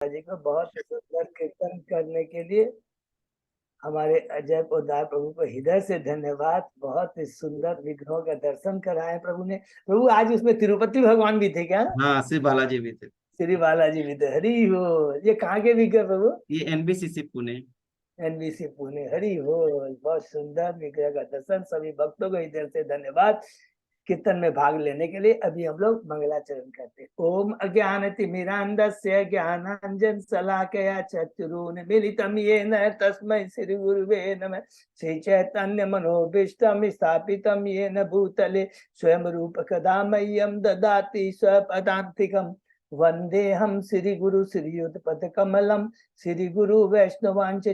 जी को बहुत सुंदर कीर्तन करने के लिए हमारे अजय पोदार प्रभु को हृदय से धन्यवाद। बहुत ही सुंदर विग्रहों का दर्शन कराए प्रभु ने। प्रभु आज उसमें तिरुपति भगवान भी थे क्या? हाँ, श्री बालाजी भी थे। श्री बालाजी भी थे। हरि हो। ये कहाँ के विग्रह प्रभु? ये एनबीसीसी पुणे। एनबीसी पुणे। हरि हो। बहुत सुंदर विग्रह का दर्शन। सभी भक्तों को इधर से धन्यवाद कीर्तन में भाग लेने के लिए। अभी हम लोग मंगलाचरण करते हैं। ओम अज्ञानतिमिरान्धस्य ज्ञानांजन शलाकया चक्षुरुन्मीलितं येन तस्मै श्री गुरुवे नमः। श्री चैतन्य मनोभीष्टं स्थापितं येन भूतले स्वयं रूप कदा मह्यं ददाति स्वपदान्तिकम्। वंदेहम श्री गुरु श्रीयुतपद कमलम श्री गुरु वैष्णवांच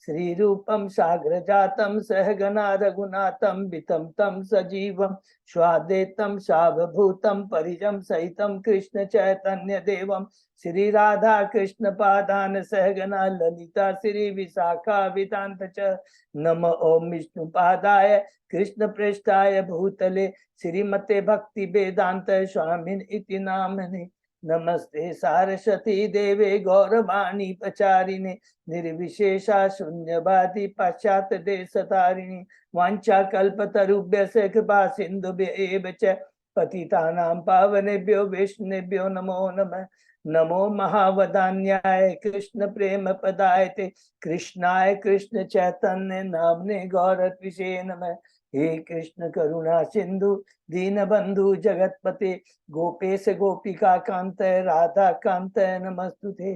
श्री रूपम साग्र जातम सहगना रघुनाथम वितम तम सजीवम स्वादेतम सावभूतम परिजम सहितम कृष्ण चैतन्य देवम श्री राधा कृष्ण पादान सहगना ललिता श्री विशाखा वितांत च। नम ओम विष्णु पादाय कृष्ण पृष्ठाय भूतले श्रीमते भक्ति वेदांत स्वामिन इति नामने। नमस्ते सारस्वती देवे गौरवाणी प्रचारिणे निर्विशेषा शून्यवादी पाश्चात देश तारिणी। वांछा कल्पतरुभ्य से कृपा सिंधुभ्य एव च पतितानां पावनेभ्यो वैष्णवेभ्यो नमो नमः। नमो महावदान्याय कृष्ण प्रेम पदायते कृष्णाय कृष्ण चैतन्य नामने गौरत्विषे नमः। हे कृष्ण करुणा सिंधु दीन बंधु जगतपते गोपेश गोपिका कांत राधा कांत नमस्तुते।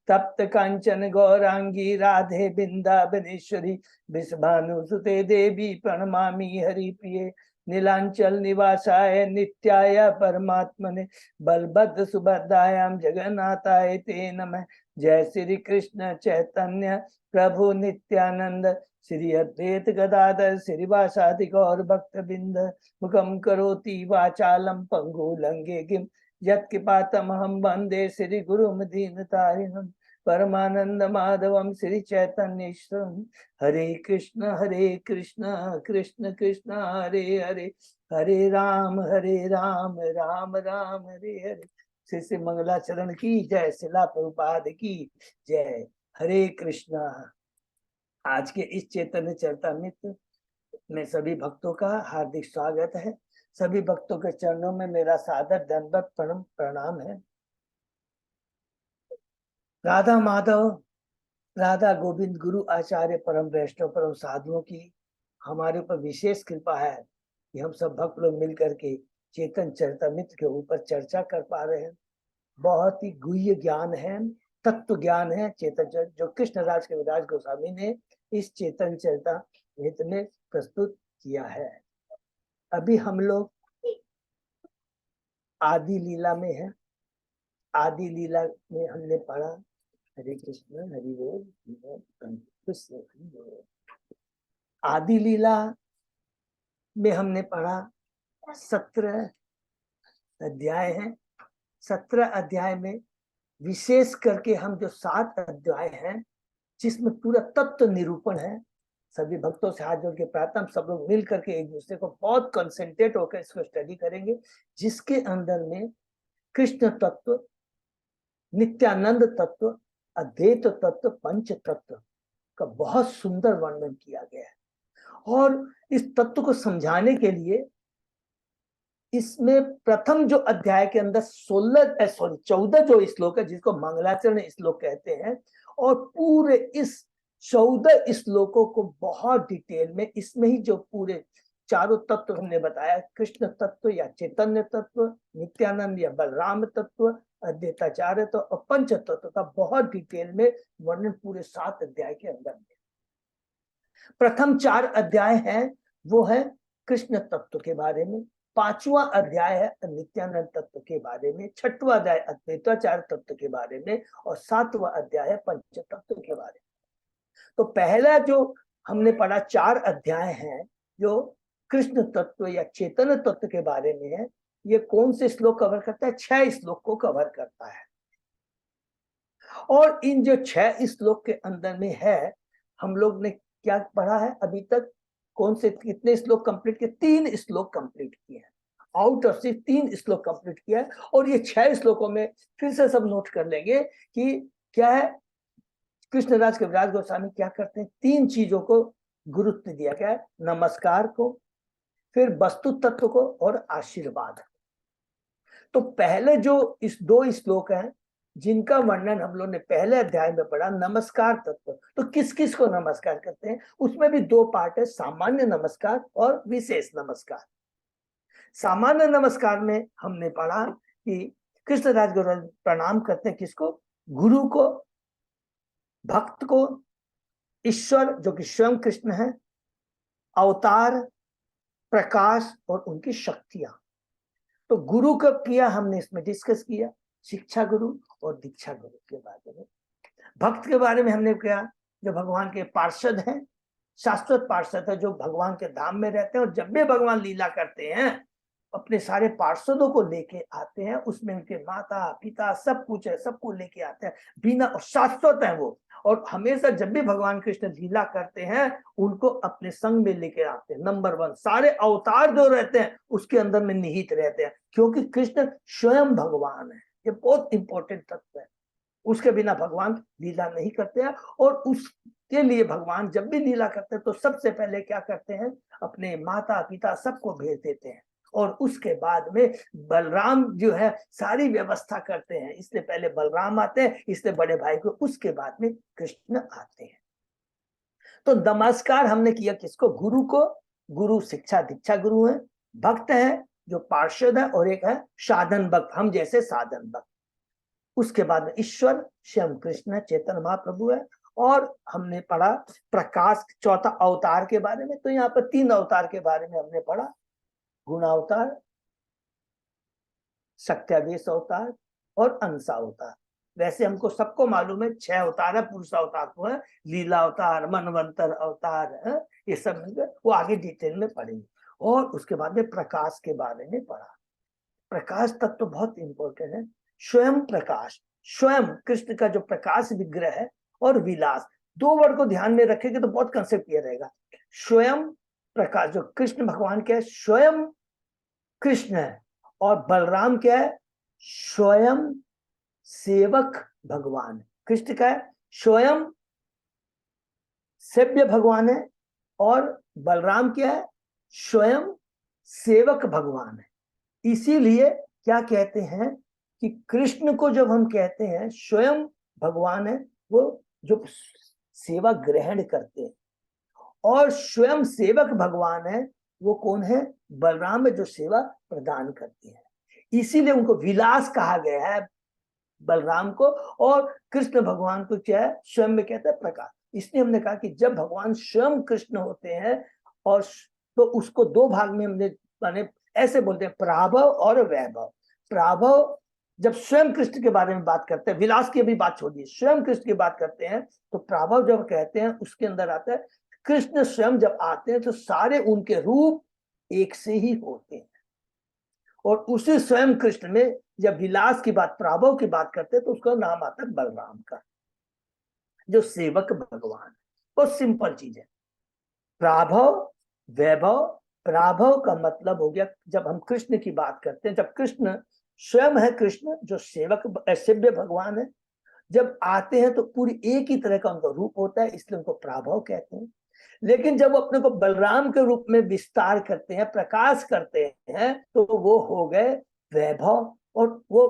तप्त कांचन गौरांगी राधे बिंदाबनेश्वरी विषभानुसुते देवी प्रणमामि हरिप्रिये। नीलांचल निवासाय नित्याय परमात्मने बलभद्र सुभद्रायां जगन्नाथाय ते नमः। जय श्री कृष्ण चैतन्य प्रभु नित्यानंद श्री अद्वैत गदाधर श्रीवासादि गौर भक्त बिंद। मुखम करोति वाचालम पंगु लंगे गिम यत्कृपातमहं वंदे श्री गुरुम दीनतारिणम्। परमानंद माधवम श्री चैतन्येश्वरम। हरे कृष्ण कृष्ण कृष्ण हरे हरे हरे राम राम राम हरे हरे। श्री श्री मंगलाचरण की जय। शिला प्रभुपाद की जय। हरे कृष्णा। आज के इस चैतन्य चरितामृत में सभी भक्तों का हार्दिक स्वागत है। सभी भक्तों के चरणों में मेरा सादर दंडवत प्रणाम है। राधा माधव राधा गोविंद गुरु आचार्य परम वैष्णव परम साधुओं की हमारे ऊपर विशेष कृपा है कि हम सब भक्त लोग मिलकर के चेतन चरितामृत के ऊपर चर्चा कर पा रहे हैं। बहुत ही गुह्य ज्ञान है, तत्व ज्ञान है चेतन जो कृष्ण राज के विराज गोस्वामी ने इस चेतन चरितामृत में प्रस्तुत किया है। अभी हम लोग आदि लीला में है। आदि लीला में हमने पढ़ा हरे कृष्ण हरि बोल। आदि लीला में हमने पढ़ा 17 अध्याय हैं। 17 अध्याय में विशेष करके हम जो 7 अध्याय हैं जिसमें पूरा तत्व निरूपण है। सभी भक्तों से हाथ जोड़ के प्रार्थना, सब लोग मिल करके एक दूसरे को बहुत कंसंट्रेट होकर इसको स्टडी करेंगे, जिसके अंदर में कृष्ण तत्व, नित्यानंद तत्व, अद्वैत तत्व, पंच तत्व का बहुत सुंदर वर्णन किया गया है। और इस तत्व को समझाने के लिए इसमें प्रथम जो अध्याय के अंदर 14 जो श्लोक है जिसको मंगलाचरण श्लोक कहते हैं, और पूरे इस 14 श्लोकों को बहुत डिटेल में इसमें ही जो पूरे चारों तत्व हमने बताया, कृष्ण तत्व या चैतन्य तत्व, नित्यानंद या बलराम तत्व, अद्वैताचार्य तो और पंच तत्व का बहुत डिटेल में वर्णन पूरे 7 अध्याय के अंदर में। प्रथम 4 अध्याय हैं वो है कृष्ण तत्व के बारे में, 5वां अध्याय है नित्यानंद तत्व के बारे में, 6वां अध्याय अद्वैताचार्य तत्व के बारे में, और 7वां अध्याय है पंच तत्व के बारे में। तो पहला जो हमने पढ़ा 4 अध्याय हैं जो कृष्ण तत्व या चेतन तत्व के बारे में है, ये कौन से श्लोक कवर करता है? 6 श्लोक को कवर करता है। और इन जो 6 श्लोक के अंदर में है, हम लोग ने क्या पढ़ा है अभी तक? कौन से कितने श्लोक कंप्लीट किए? 3 श्लोक कंप्लीट किए हैं। आउट ऑफ सिर्फ 3 श्लोक कंप्लीट किया है। और ये 6 श्लोकों में फिर से सब नोट कर लेंगे कि क्या है, कृष्णराज कविराज गोस्वामी क्या करते हैं, 3 चीजों को गुरुत्व दिया गया है, नमस्कार को, फिर वस्तु तत्व को और आशीर्वाद। तो पहले जो इस 2 श्लोक हैं जिनका वर्णन हम लोग ने पहले अध्याय में पढ़ा, नमस्कार तत्व, तो किस किस को नमस्कार करते हैं, उसमें भी 2 पार्ट है, सामान्य नमस्कार और विशेष नमस्कार। सामान्य नमस्कार में हमने पढ़ा कि कृष्णराज गुरु प्रणाम करते हैं किसको, गुरु को, भक्त को, ईश्वर जो कि स्वयं कृष्ण है, अवतार, प्रकाश और उनकी शक्तियां। तो गुरु कब किया हमने इसमें डिस्कस किया, शिक्षा गुरु और दीक्षा गुरु के बारे में। भक्त के बारे में हमने किया जो भगवान के पार्षद हैं, शाश्वत पार्षद है, जो भगवान के धाम में रहते हैं और जब भी भगवान लीला करते हैं अपने सारे पार्षदों को लेके आते हैं, उसमें उनके माता पिता सब कुछ है, सबको लेके आते हैं, बिना और शाश्वत है वो, और हमेशा जब भी भगवान कृष्ण लीला करते हैं उनको अपने संग में लेके आते हैं। नंबर 1, सारे अवतार जो रहते हैं उसके अंदर में निहित रहते हैं, क्योंकि कृष्ण स्वयं भगवान है। ये बहुत इंपॉर्टेंट तत्व है, उसके बिना भगवान लीला नहीं करते हैं। और उसके लिए भगवान जब भी लीला करते हैं तो सबसे पहले क्या करते हैं, अपने माता पिता सबको भेज देते हैं, और उसके बाद में बलराम जो है सारी व्यवस्था करते हैं। इसलिए पहले बलराम आते हैं, इसलिए बड़े भाई को, उसके बाद में कृष्ण आते हैं। तो नमस्कार हमने किया किसको, गुरु को, गुरु शिक्षा दीक्षा गुरु है, भक्त है जो पार्षद है, और एक है साधन भक्त, हम जैसे साधन भक्त। उसके बाद में ईश्वर स्वयं कृष्ण चैतन्य महाप्रभु है, और हमने पढ़ा प्रकाश, चौथा अवतार के बारे में। तो यहाँ पर 3 अवतार के बारे में हमने पढ़ा, गुणावतार, सत्यादेश अवतार और अंशा अवतार। वैसे हमको सबको मालूम है 6 अवतार है, पुरुष अवतार तो है, लीला अवतार, मनवंतर अवतार है, ये सब वो आगे डिटेल में पढ़ेंगे। और उसके बाद में प्रकाश के बारे में पढ़ा। प्रकाश तत्व तो बहुत इंपॉर्टेंट है, स्वयं प्रकाश, स्वयं कृष्ण का जो प्रकाश विग्रह है, और विलास, 2 वर्ड को ध्यान में रखेंगे तो बहुत कंसेप्ट क्लियर रहेगा। स्वयं प्रकाश, जो कृष्ण भगवान के स्वयं कृष्ण है, और बलराम क्या है, स्वयं सेवक भगवान है। कृष्ण का है स्वयं सेव्य भगवान है, और बलराम क्या है, स्वयं सेवक भगवान है। इसीलिए क्या कहते हैं कि कृष्ण को जब हम कहते हैं स्वयं भगवान है, वो जो सेवा ग्रहण करते हैं, और स्वयं सेवक भगवान है वो कौन है, बलराम है, जो सेवा प्रदान करते हैं। इसीलिए उनको विलास कहा गया है बलराम को, और कृष्ण भगवान को क्या है, स्वयं में कहते हैं प्रकाश। इसलिए हमने कहा कि जब भगवान स्वयं कृष्ण होते हैं, और तो उसको 2 भाग में हमने माने ऐसे बोलते हैं, प्राभव और वैभव। प्राभव जब स्वयं कृष्ण के बारे में बात करते हैं, विलास की अभी बात छोड़िए, स्वयं कृष्ण की बात करते हैं, तो प्राभव जब कहते हैं उसके अंदर आता है कृष्ण स्वयं जब आते हैं तो सारे उनके रूप एक से ही होते हैं। और उसी स्वयं कृष्ण में जब विलास की बात, प्राभव की बात करते हैं, तो उसका नाम आता है बलराम का, जो सेवक भगवान। बहुत सिंपल चीज है, प्राभव वैभव। प्राभव का मतलब हो गया जब हम कृष्ण की बात करते हैं, जब कृष्ण स्वयं है, कृष्ण जो सेवक सेव्य भगवान है, जब आते हैं तो पूरी एक ही तरह का उनका रूप होता है, इसलिए उनको प्राभव कहते हैं। लेकिन जब अपने को बलराम के रूप में विस्तार करते हैं, प्रकाश करते हैं, तो वो हो गए वैभव, और वो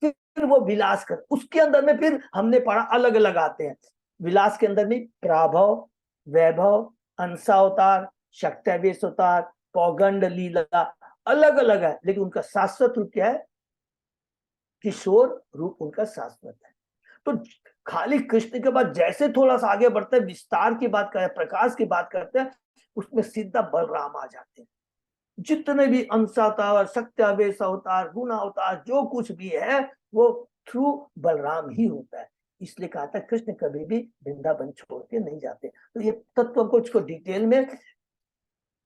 फिर वो विलास कर, उसके अंदर में फिर हमने पढ़ा अलग अलग आते हैं। विलास के अंदर भी प्राभव, वैभव, अंशावतार, शक्त्यावेश अवतार, पौगंड लीला, अलग अलग है, लेकिन उनका शाश्वत रूप क्या है, किशोर रूप उनका शाश्वत है। तो खाली कृष्ण के बाद जैसे थोड़ा सा आगे बढ़ते हैं, विस्तार की बात करते हैं, प्रकाश की बात करते हैं, उसमें सीधा बलराम आ जाते हैं। जितने भी अंशावतार, सत्यावेश अवतार, गुण अवतार, जो कुछ भी है वो थ्रू बलराम ही होता है। इसलिए कहा था कृष्ण कभी भी वृंदावन छोड़ के नहीं जाते। तो ये तत्व को इसको डिटेल में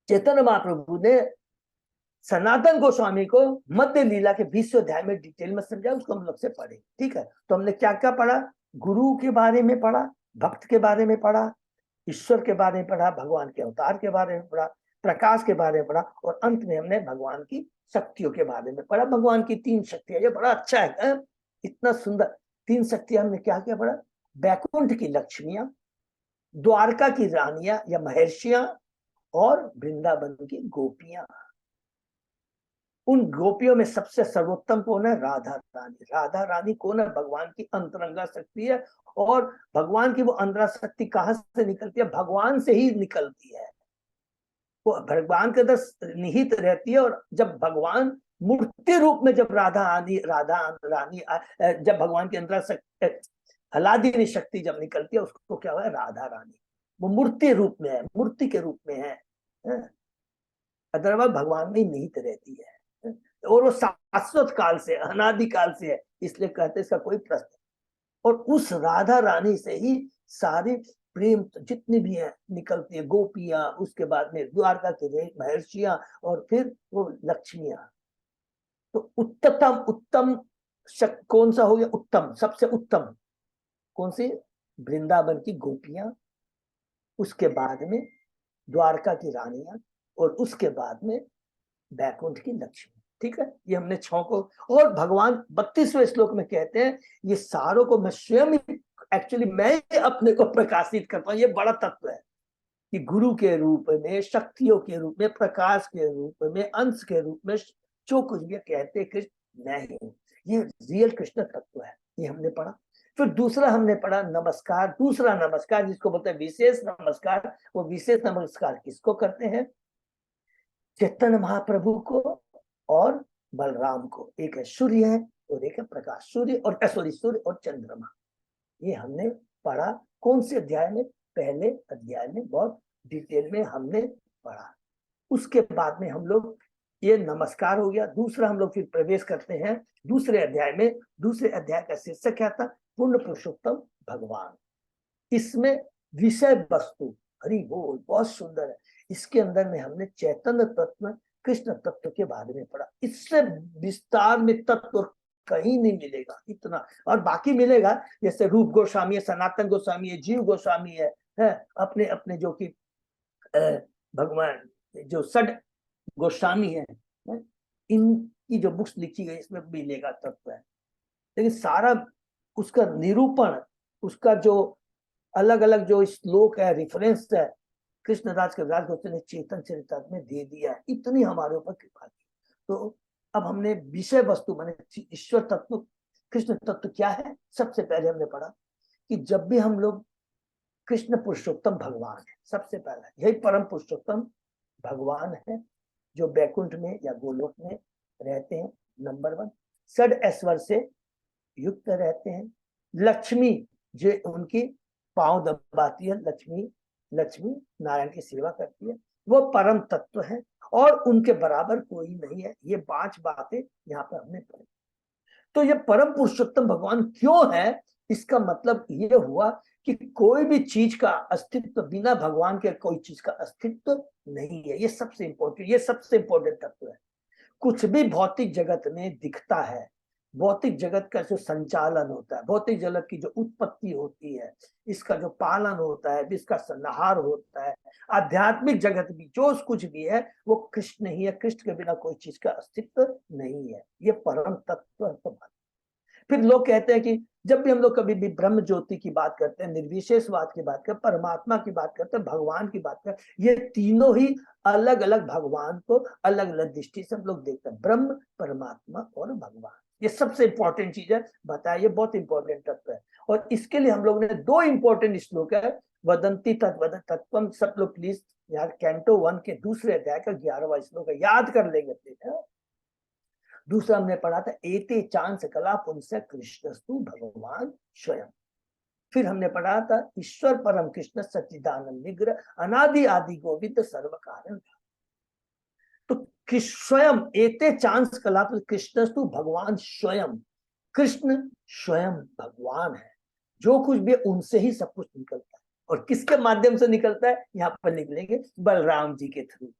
चैतन्य महाप्रभु ने सनातन गोस्वामी को मध्य लीला के 20वें अध्याय में डिटेल में समझा, उसको हम लोग से पढ़े। ठीक है, तो हमने क्या क्या पढ़ा, गुरु के बारे में पढ़ा, भक्त के बारे में पढ़ा, ईश्वर के बारे में पढ़ा, भगवान के अवतार के बारे में पढ़ा, प्रकाश के बारे में पढ़ा, और अंत में हमने भगवान की शक्तियों के बारे में पढ़ा। भगवान की 3 शक्तियां, ये बड़ा अच्छा है, इतना सुंदर तीन शक्तियां हमने क्या क्या पढ़ा? बैकुंठ की लक्ष्मियां, द्वारका की रानियां या महर्षियां, और वृंदावन की गोपियां। उन गोपियों में सबसे सर्वोत्तम कौन है? राधा रानी। राधा रानी कौन है? भगवान की अंतरंगा शक्ति है। और भगवान की वो अंतरंगा शक्ति कहां से निकलती है? भगवान से ही निकलती है। वो भगवान के अंदर निहित रहती है। और जब भगवान मूर्ति रूप में, जब राधा रानी जब भगवान के अंदर हलादिनी शक्ति जब निकलती है, उसको क्या हुआ? राधा रानी। वो मूर्ति रूप में है, मूर्ति के रूप में है। अदरवाइज भगवान में ही निहित रहती है। और वो शाश्वत काल से, अनादि काल से है, इसलिए कहते हैं इसका कोई प्रश्न। और उस राधा रानी से ही सारी प्रेम जितनी भी है निकलती है। गोपियां, उसके बाद में द्वारका के महर्षियां, और फिर वो लक्ष्मियां। तो उत्तम कौन सा हो गया? उत्तम, सबसे उत्तम कौन सी? वृंदावन की गोपियां, उसके बाद में द्वारका की रानियां, और उसके बाद में बैकुंठ की लक्ष्मी। ठीक है, ये हमने 6 को। और भगवान 32वें श्लोक में कहते हैं ये सारों को मैं स्वयं, एक्चुअली मैं अपने को प्रकाशित करता हूं। ये बड़ा तत्व है कि गुरु के रूप में, शक्तियों के रूप में, प्रकाश के रूप में, अंश के रूप में, जो कुछ भी कहते कृष्ण मैं ही हूं। ये रियल कृष्ण तत्व है, ये हमने पढ़ा। फिर दूसरा हमने पढ़ा नमस्कार, दूसरा नमस्कार जिसको बोलते हैं विशेष नमस्कार। वो विशेष नमस्कार किसको करते हैं? चैतन्य महाप्रभु को और बलराम को। एक है सूर्य है और एक है प्रकाश। सूर्य और सूर्य और चंद्रमा। ये हमने पढ़ा कौन से अध्याय में? पहले अध्याय में बहुत डिटेल में हमने पढ़ा। उसके बाद में हम लोग, ये नमस्कार हो गया। दूसरा हम लोग फिर प्रवेश करते हैं दूसरे अध्याय में। दूसरे अध्याय का शीर्षक क्या था? पूर्ण पुरुषोत्तम भगवान। इसमें विषय वस्तु, हरि बोल, बहुत सुंदर है। इसके अंदर में हमने चैतन्य तत्व, कृष्ण तत्व के बारे में पढ़ा। इससे विस्तार में तत्व कहीं नहीं मिलेगा इतना। और बाकी मिलेगा, जैसे रूप गोस्वामी है, सनातन गोस्वामी है, जीव गोस्वामी है, अपने अपने जो कि भगवान जो सड गोस्वामी है, इनकी जो बुक्स लिखी गई इसमें मिलेगा तत्व है। लेकिन सारा उसका निरूपण, उसका जो अलग अलग जो श्लोक है, रेफरेंस है, कृष्णदास कविराज गोस्वामी ने चेतन चरितामृत में दे दिया है। इतनी हमारे ऊपर कृपा की। तो अब हमने विषय वस्तु माने ईश्वर तत्व, कृष्ण तत्व क्या है? सबसे पहले हमने पढ़ा कि जब भी हम लोग, कृष्ण पुरुषोत्तम भगवान है, सबसे पहला यही परम पुरुषोत्तम भगवान है जो बैकुंठ में या गोलोक में रहते हैं। नंबर 1, षड ऐश्वर्य से युक्त रहते हैं। लक्ष्मी जो उनकी पांव दबाती है, लक्ष्मी नारायण की सेवा करती है, वो परम तत्व है और उनके बराबर कोई नहीं है। ये 5 बातें यहाँ पर हमने पढ़ी। तो ये परम पुरुषोत्तम भगवान क्यों है? इसका मतलब ये हुआ कि कोई भी चीज का अस्तित्व बिना भगवान के कोई चीज का अस्तित्व नहीं है। ये सबसे इंपॉर्टेंट तत्व है। कुछ भी भौतिक जगत में दिखता है, भौतिक जगत का जो संचालन होता है, भौतिक जगत की जो उत्पत्ति होती है, इसका जो पालन होता है, इसका संहार होता है, आध्यात्मिक जगत भी जो कुछ भी है वो कृष्ण ही है। कृष्ण के बिना कोई चीज का अस्तित्व नहीं है। ये परम तत्व है। फिर लोग कहते हैं कि जब भी हम लोग कभी भी ब्रह्म ज्योति की बात करते हैं, निर्विशेषवाद की बात करते हैं, परमात्मा की बात करते हैं, भगवान की बात करते हैं, ये तीनों ही अलग अलग भगवान को अलग अलग दृष्टि से हम लोग देखते हैं। ब्रह्म, परमात्मा और भगवान, ये सबसे इंपॉर्टेंट चीज है। बताया, ये बहुत इंपॉर्टेंट तत्व है। और इसके लिए हम लोग ने 2 इंपॉर्टेंट श्लोक है, वदंती तत्वम। सब लोग प्लीज यार कैंटो 1 के दूसरे अध्याय का 11वां श्लोक है, याद कर लेंगे प्लीज। दूसरा हमने पढ़ा था एते चांस कला पुंस कृष्णस्तु भगवान स्वयं। फिर हमने पढ़ा था ईश्वर परम कृष्ण सच्चिदानंद निग्रह अनादि आदि गोविंद सर्व कारण। तो स्वयं एते चांस कला कृष्णस्तु भगवान स्वयं। कृष्ण स्वयं भगवान है। जो कुछ भी उनसे ही सब कुछ निकलता है। और किसके माध्यम से निकलता है? यहाँ पर निकलेंगे बलराम जी के थ्रू।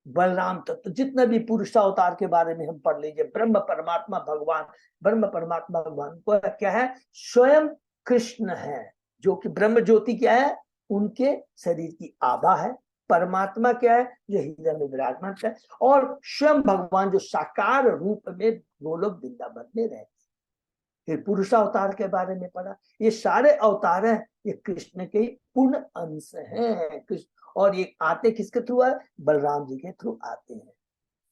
बलराम तत्व, जितना भी पुरुषावतार के बारे में हम पढ़ लीजिए, ब्रह्म परमात्मा भगवान को क्या है? स्वयं कृष्ण है, जो कि ब्रह्म ज्योति क्या है? उनके शरीर की आभा है। परमात्मा क्या है? जो हृदय में विराजमान है। और स्वयं भगवान जो साकार रूप में गोलोक वृंदावन में रहते हैं। फिर पुरुषावतार के बारे में पढ़ा। ये सारे अवतार हैं, ये कृष्ण के पूर्ण अंश हैं। कृष्ण, और ये आते किसके थ्रू है? बलराम जी के थ्रू आते हैं।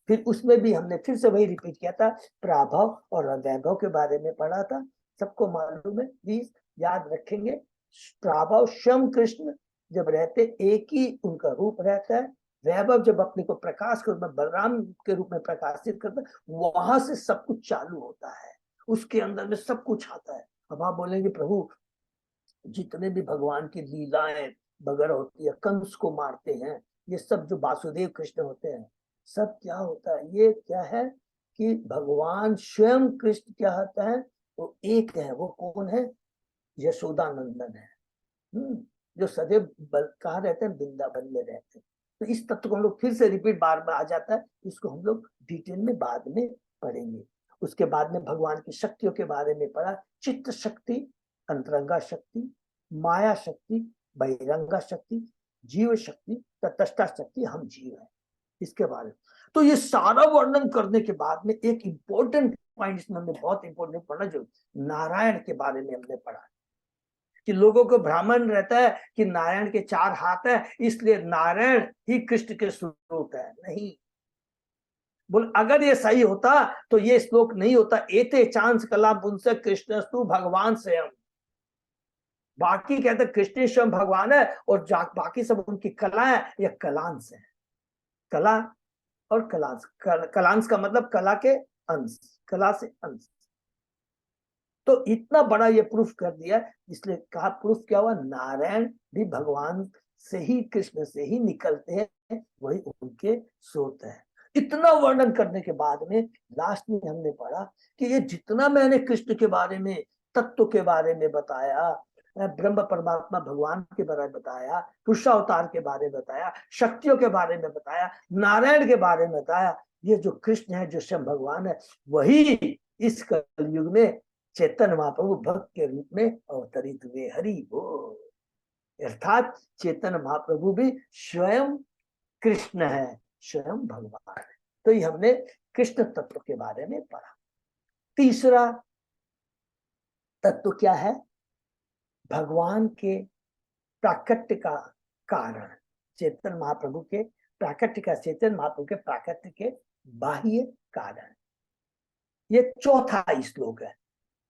फिर उसमें भी हमने फिर से वही रिपीट किया था, प्राभव और वैभव के बारे में पढ़ा था। सबको मालूम है, प्लीज याद रखेंगे। प्राभव स्वयं कृष्ण जब रहते, एक ही उनका रूप रहता है। वैभव जब अपने को प्रकाश के रूप में, बलराम के रूप में प्रकाशित करता है, वहां से सब कुछ चालू होता है, उसके अंदर में सब कुछ आता है। अब आप बोलेंगे प्रभु जितने भी भगवान की लीलाएं वगैरह होती है, कंस को मारते हैं, ये सब जो वासुदेव कृष्ण होते हैं, सब क्या होता है? ये क्या है कि भगवान स्वयं कृष्ण क्या होता है? वो एक है। वो कौन है? यशोदा नंदन है। जो सदैव कहाँ रहते हैं? वृंदावन में रहते हैं। तो इस तत्व को हम लोग फिर से रिपीट बार बार आ जाता है, इसको हम लोग डिटेल में बाद में पढ़ेंगे। उसके बाद में भगवान की शक्तियों के बारे में पढ़ा। चित्त शक्ति, अंतरंगा शक्ति, माया शक्ति, बहिरंगा शक्ति, जीव शक्ति, तटस्था शक्ति, हम जीव है, इसके बारे में। तो ये सारा वर्णन करने के बाद में एक इंपॉर्टेंट पॉइंट इसमें हमने बहुत इंपॉर्टेंट पढ़ा, जो नारायण के बारे में हमने पढ़ा कि लोगों को भ्रमण रहता है कि नारायण के 4 हाथ है, इसलिए नारायण ही कृष्ण के स्वरूप है। नहीं, बोल अगर ये सही होता तो ये श्लोक नहीं होता, एते चांस कला पुंस कृष्णस्तु भगवान स्वयं। बाकी कहते कृष्ण स्वयं भगवान है और बाकी सब उनकी कला है या कलांश है। कला और कलांश, कलांश का मतलब कला के अंश, कला से अंश। तो इतना बड़ा ये प्रूफ कर दिया, इसलिए कहा प्रूफ क्या हुआ? नारायण भी भगवान से ही, कृष्ण से ही निकलते हैं, वही उनके स्रोत है। इतना वर्णन करने के बाद में लास्ट में हमने पढ़ा कि ये जितना मैंने कृष्ण के बारे में, तत्व के बारे में बताया, ब्रह्म परमात्मा भगवान के बारे में बताया, पुरुषावतार के बारे में बताया, शक्तियों के बारे में बताया, नारायण के बारे में बताया, ये जो कृष्ण है, जो स्वयं भगवान है, वही इस कलयुग में चैतन्य महाप्रभु भक्त के रूप में अवतरित हुए। हरि बोल। अर्थात चैतन्य महाप्रभु भी स्वयं कृष्ण है, स्वयं भगवान है। तो ये हमने कृष्ण तत्व के बारे में पढ़ा। तीसरा तत्व क्या है? भगवान के प्राकट्य का कारण, चैतन्य महाप्रभु के प्राकट्य का, चैतन्य महाप्रभु के प्राकट्य के बाह्य कारण। ये चौथा श्लोक है।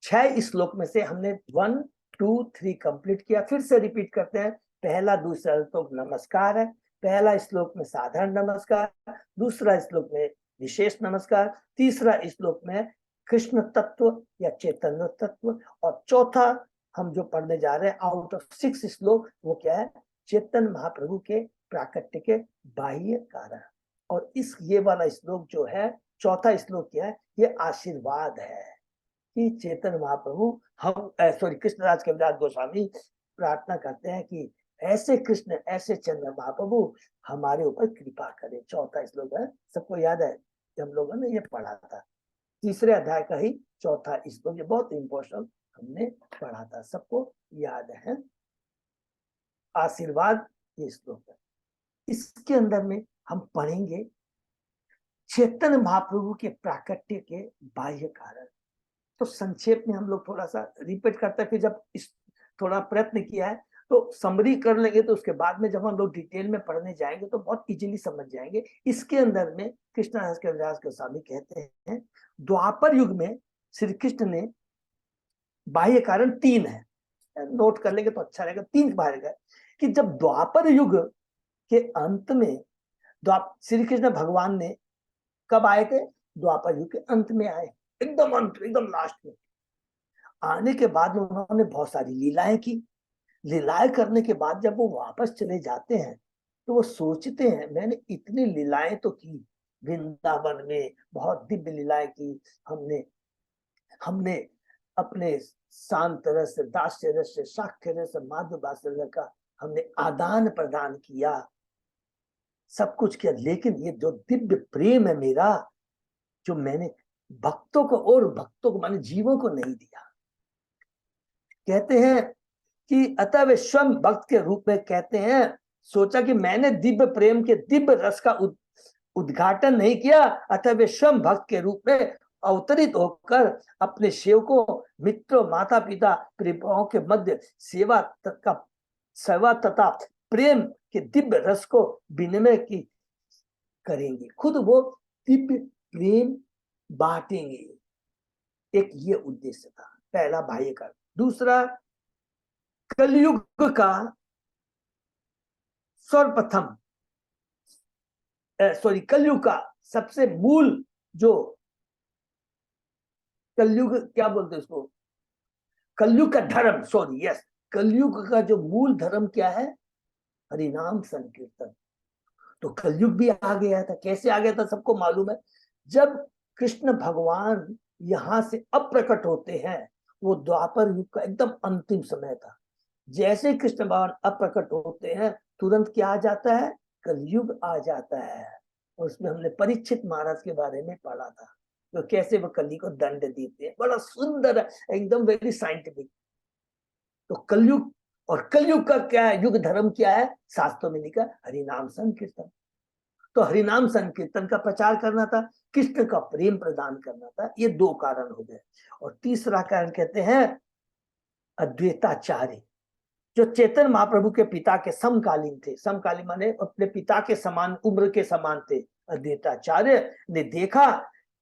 6 श्लोक में से हमने 1, 2, 3 कंप्लीट किया। फिर से रिपीट करते हैं। पहला दूसरा श्लोक नमस्कार है। पहला श्लोक में साधारण नमस्कार, दूसरा श्लोक में विशेष नमस्कार, तीसरा श्लोक में कृष्ण तत्व या चैतन्य तत्व, और चौथा हम जो पढ़ने जा रहे हैं आउट ऑफ 6 श्लोक, वो क्या है? चैतन्य महाप्रभु के प्राकट्य के बाह्य कारण। और इस ये वाला श्लोक जो है, चौथा श्लोक क्या है? ये आशीर्वाद है कि चैतन्य महाप्रभु, हम कृष्णराज कविराज गोस्वामी प्रार्थना करते हैं कि ऐसे कृष्ण, ऐसे चंद्र महाप्रभु हमारे ऊपर कृपा करें। चौथा श्लोक है, सबको याद है कि हम लोगों ने ये पढ़ा था, तीसरे अध्याय का ही चौथा श्लोक, ये बहुत इंपॉर्टेंट हमने पढ़ा था, सबको याद है। आशीर्वाद ये श्लोक है। इसके अंदर में हम पढ़ेंगे चैतन्य महाप्रभु के प्राकट्य के बाह्य कारण। तो संक्षेप में हम लोग थोड़ा सा रिपीट करते हैं, फिर जब इस थोड़ा प्रयत्न किया है तो समरी कर लेंगे, तो उसके बाद में जब हम लोग डिटेल में पढ़ने जाएंगे तो बहुत इजीली समझ जाएंगे। इसके अंदर में कृष्णदास कविराज गोस्वामी कहते हैं, द्वापर युग में श्री कृष्ण ने, बाह्य कारण 3 है, नोट कर लेंगे तो अच्छा रहेगा। 3 बाह्य कारण कि जब द्वापर युग के अंत में, श्री कृष्ण भगवान ने कब आए थे? द्वापर युग के अंत में आए, एकदम अंत, एकदम लास्ट में आने के बाद में उन्होंने बहुत सारी लीलाएं की। लीलाएं करने के बाद जब वो वापस चले जाते हैं तो वो सोचते हैं, मैंने इतनी लीलाएं तो की वृंदावन में, बहुत दिव्य लीलाएं की हमने हमने अपने शांत रस, दास्य रस, साक्ष्य रस, माधुर्य वात्सल्य का हमने आदान प्रदान किया, सब कुछ किया, लेकिन ये जो दिव्य प्रेम है मेरा, जो मैंने भक्तों को, और भक्तों को माने जीवों को नहीं दिया। कहते हैं कि अतः वे स्वयं भक्त के रूप में कहते हैं, सोचा कि मैंने दिव्य प्रेम के, दिव्य रस का उद्घाटन नहीं किया, अतः वे स्वयं भक्त के रूप में अवतरित होकर अपने सेवकों, मित्रों, माता पिता, प्रियभाओं के मध्य सेवा तथा प्रेम के दिव्य रस को विनिमय की करेंगे। खुद वो दिव्य प्रेम बांटेंगे। एक ये उद्देश्य था, पहला बाह्य का। दूसरा, कलयुग का सर्वप्रथम कलयुग का सबसे मूल जो कलयुग क्या बोलते हैं उसको, कलयुग का धर्म, कलयुग का जो मूल धर्म क्या है? हरिनाम संकीर्तन। तो कलयुग भी आ गया था। कैसे आ गया था सबको मालूम है। जब कृष्ण भगवान यहां से अप्रकट होते हैं, वो द्वापर युग का एकदम अंतिम समय था। जैसे कृष्ण भगवान अप्रकट होते हैं, तुरंत क्या आ जाता है? कलयुग आ जाता है। और उसमें हमने परीक्षित महाराज के बारे में पढ़ा था, तो कैसे वो कली को दंड देते हैं। बड़ा सुंदर है, एकदम वेरी साइंटिफिक। तो कलयुग, और कलयुग का क्या है, युग धर्म क्या है? शास्त्रों में लिखा हरिनाम संकीर्तन। तो हरिनाम संकीर्तन का प्रचार करना था, कृष्ण का प्रेम प्रदान करना था। ये दो कारण हो गए। और तीसरा कारण कहते हैं अद्वैताचार्य, जो चैतन्य महाप्रभु के पिता के समकालीन थे। समकालीन माने अपने पिता के समान, उम्र के समान थे। अद्वैताचार्य ने देखा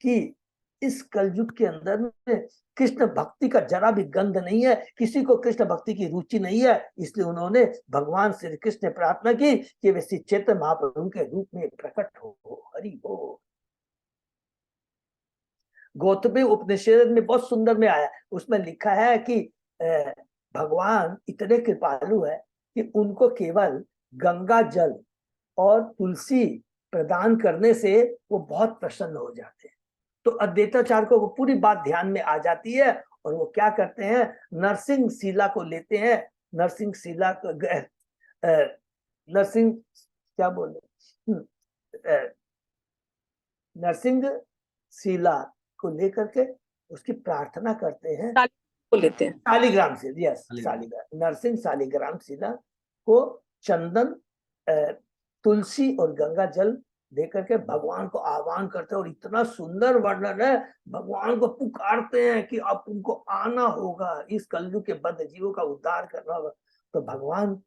कि इस कलयुग के अंदर में कृष्ण भक्ति का जरा भी गंध नहीं है, किसी को कृष्ण भक्ति की रुचि नहीं है। इसलिए उन्होंने भगवान श्री कृष्ण ने प्रार्थना की कि वे श्री चैतन्य महाप्रभु के रूप में प्रकट हो। हरि हो। गौतमी उपनिषद में बहुत सुंदर में आया, उसमें लिखा है कि भगवान इतने कृपालु है कि उनको केवल गंगा जल और तुलसी प्रदान करने से वो बहुत प्रसन्न हो जाते हैं। तो अद्वैताचार्य को वो पूरी बात ध्यान में आ जाती है, और वो क्या करते हैं, नरसिंह शिला को लेते हैं। नरसिंह शिला नरसिंह क्या बोले, नरसिंह शिला को लेकर के उसकी प्रार्थना करते हैं। को लेते हैं शालिग्राम से, यस, शालिग्राम, नरसिंह शालिग्राम शिला को चंदन, तुलसी और गंगा जल देकर के भगवान को आह्वान करते हैं। और इतना सुंदर वर्णन है, भगवान को पुकारते हैं कि अब तुमको आना होगा, इस कलयुग के बद्ध जीवों का उद्धार करना होगा। तो भगवान